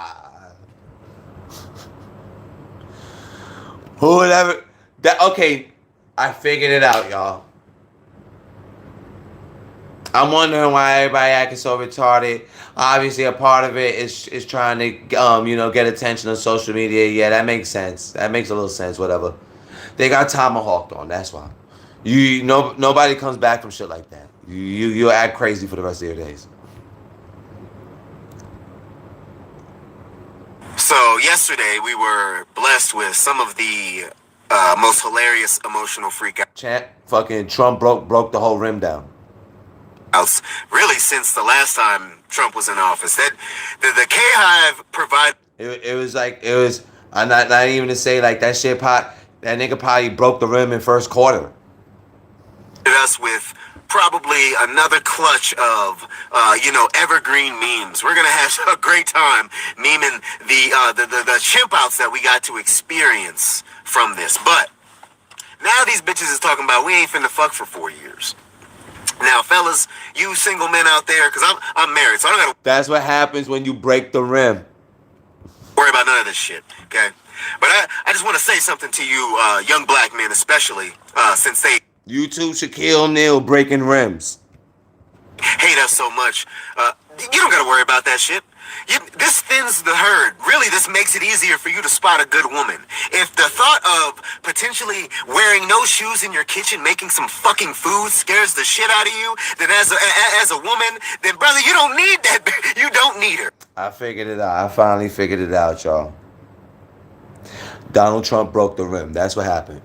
Whoever that okay, I figured it out, y'all. I'm wondering why everybody acting so retarded. Obviously, a part of it is trying to get attention on social media. Yeah, that makes sense. That makes a little sense. Whatever. They got tomahawked on. That's why. Nobody comes back from shit like that. You act crazy for the rest of your days.
So yesterday we were blessed with some of the most hilarious emotional freakouts.
Fucking Trump broke the whole rim down.
Really, since the last time Trump was in office, that the K-Hive provided.
It was. I'm not even to say like that shit. That nigga probably broke the rim in first quarter.
Us with probably another clutch of evergreen memes. We're gonna have a great time memeing the chimp outs that we got to experience from this. But now these bitches is talking about we ain't finna fuck for 4 years. Now, fellas, you single men out there, because I'm married, so I don't gotta
That's what happens when you break the rim.
worry about none of this shit, okay? But I just want to say something to you, young black men especially, since they...
You too, Shaquille O'Neal breaking rims.
Hate us so much. You don't gotta worry about that shit. This thins the herd. Really, this makes it easier for you to spot a good woman. If the thought of potentially wearing no shoes in your kitchen, making some fucking food scares the shit out of you, then as a woman, then brother, you don't need that. You don't need her.
I figured it out. I finally figured it out, y'all. Donald Trump broke the rim. That's what happened.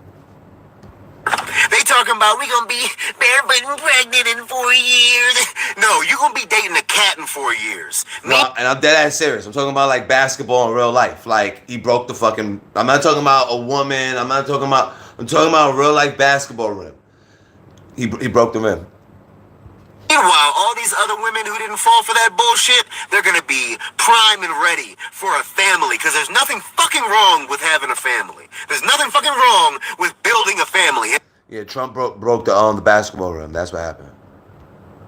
They talking about we gonna be barefoot and pregnant in 4 years. No, you gonna be dating a cat in 4 years.
No, and I'm dead ass serious. I'm talking about like basketball in real life. Like he broke the fucking. I'm not talking about a woman. I'm talking about a real life basketball rim. He broke the rim.
Meanwhile, all these other women who didn't fall for that bullshit, they're gonna be prime and ready for a family. Because there's nothing fucking wrong with having a family. There's nothing fucking wrong with building a family.
Yeah, Trump broke the basketball rim. That's what happened.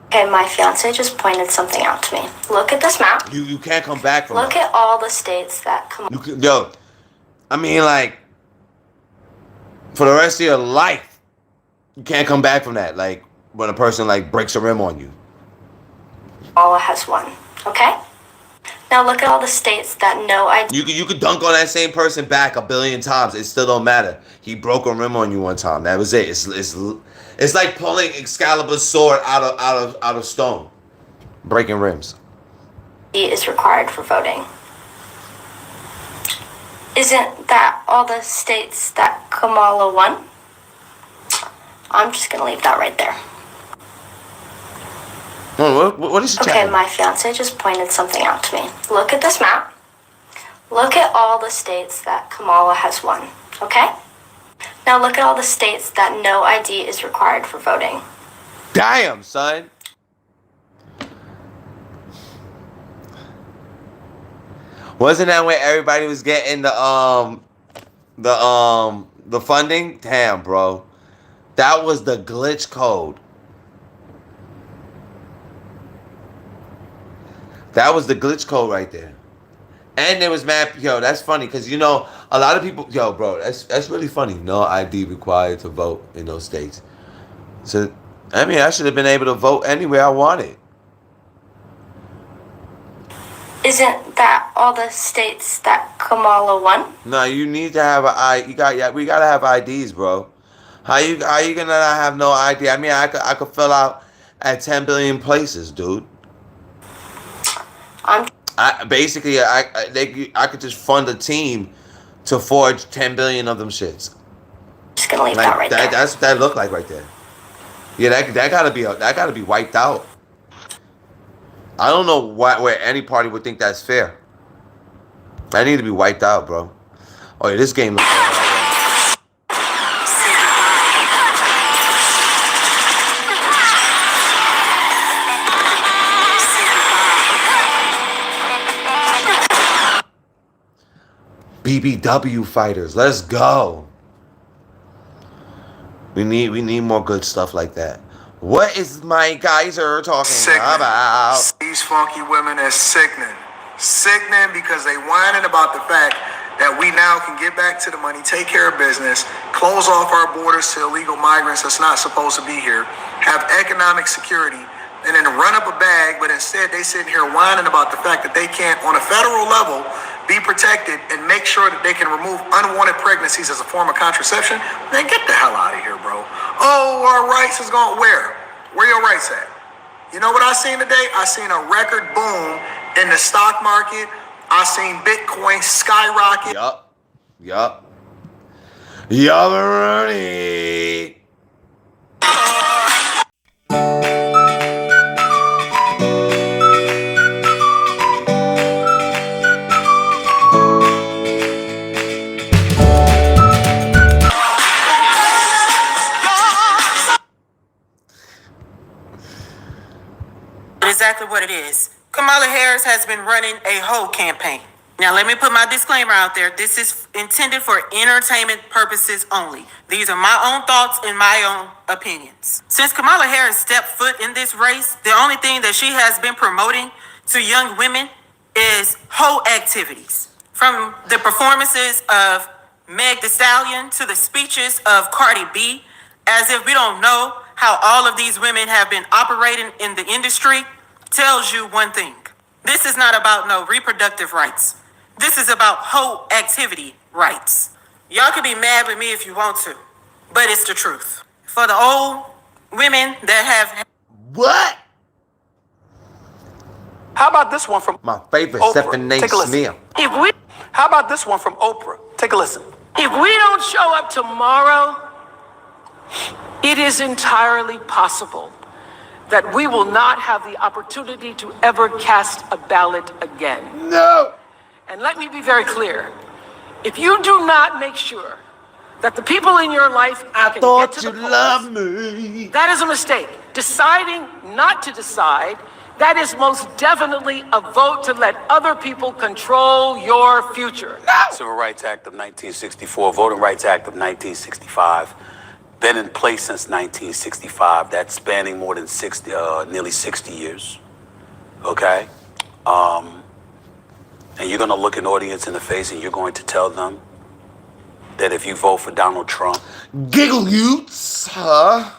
Okay, my fiance just pointed something out to me. Look at this map.
You can't come back from
Look at all the states that come.
I mean, like, for the rest of your life, you can't come back from that. Like, when a person, like, breaks a rim on you.
Allah has won, okay? Now look at all the states that know I...
You could dunk on that same person back 1 billion times. It still don't matter. He broke a rim on you one time. That was it. It's like pulling Excalibur's sword out of stone. Breaking rims.
...is required for voting. Isn't that all the states that Kamala won? I'm just going to leave that right there.
What is she
Okay, my fiance just pointed something out to me. Look at this map. Look at all the states that Kamala has won, okay? Now look at all the states that no ID is required for voting.
Damn, son. Wasn't that when everybody was getting the funding? Damn, bro. That was the glitch code. That was the glitch code right there. And there was mad, that's funny because, a lot of people, bro, that's really funny. No ID required to vote in those states. So, I mean, I should have been able to vote anywhere I wanted.
Isn't that all the states that Kamala won?
No, you need to have we gotta have IDs, bro. How you gonna not have no ID? I mean, I could fill out at 10 billion places, dude. I could just fund a team to forge 10 billion of them shits.
Just gonna leave that right there.
That's what that look like right there. Yeah, that gotta be wiped out. I don't know where any party would think that's fair. That need to be wiped out, bro. Oh yeah, this game looks like BBW fighters. Let's go. We need more good stuff like that. What is my geyser talking about?
These funky women are sickening. Sickening because they whining about the fact that we now can get back to the money, take care of business, close off our borders to illegal migrants that's not supposed to be here, have economic security, and then run up a bag, but instead they sitting here whining about the fact that they can't, on a federal level, be protected and make sure that they can remove unwanted pregnancies as a form of contraception. Man, get the hell out of here, bro. Oh, our rights is going where? Where your rights at? You know what I seen today? I seen a record boom in the stock market. I seen Bitcoin skyrocket.
Yup. Y'all are ready.
Exactly what it is. Kamala Harris has been running a whole campaign. Now, let me put my disclaimer out there. This is intended for entertainment purposes only. These are my own thoughts and my own opinions. Since Kamala Harris stepped foot in this race, the only thing that she has been promoting to young women is hoe activities. From the performances of Meg Thee Stallion to the speeches of Cardi B, as if we don't know how all of these women have been operating in the industry, tells you one thing. This is not about no reproductive rights. This is about whole activity rights. Y'all can be mad with me if you want to, but it's the truth. For the old women that have...
What?
How about this one from
My favorite
Oprah?
Stephanie
Take a listen.
Smith.
How about this one from Oprah? Take a listen.
If we don't show up tomorrow, it is entirely possible that we will not have the opportunity to ever cast a ballot again.
No!
And let me be very clear. If you do not make sure that the people in your life can get to the polls,
love me.
that is a mistake. Deciding not to decide, that is most definitely a vote to let other people control your future.
Civil Rights Act of 1964, Voting Rights Act of 1965, been in place since 1965. That's spanning more than nearly 60 years. Okay? And you're going to look an audience in the face and you're going to tell them that if you vote for Donald Trump...
Giggle Utes, huh?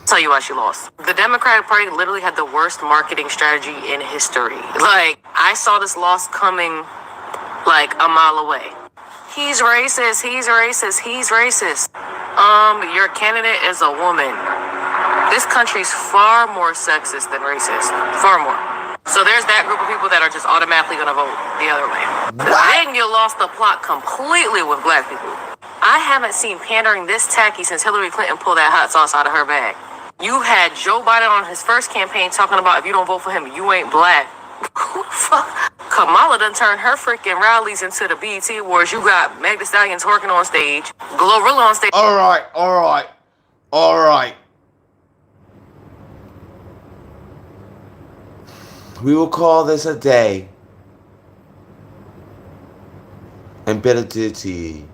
Tell you why she lost. The Democratic Party literally had the worst marketing strategy in history. Like, I saw this loss coming like a mile away. He's racist, he's racist, he's racist. Your candidate is a woman. This country's far more sexist than racist. Far more. So there's that group of people that are just automatically gonna vote the other way. Then you lost the plot completely with black people. I haven't seen pandering this tacky since Hillary Clinton pulled that hot sauce out of her bag. You had Joe Biden on his first campaign talking about if you don't vote for him, you ain't black. Fuck. Kamala done turned her freaking rallies into the BET Awards. You got Meg Thee Stallion twerking on stage, Glorilla on stage.
All right. We will call this a day and bid adieu to ye.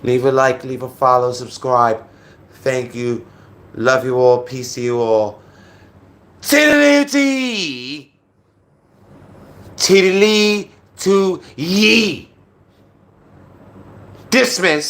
Leave a like, leave a follow, subscribe. Thank you. Love you all. Peace to you all. Tiddly to ye. Dismiss.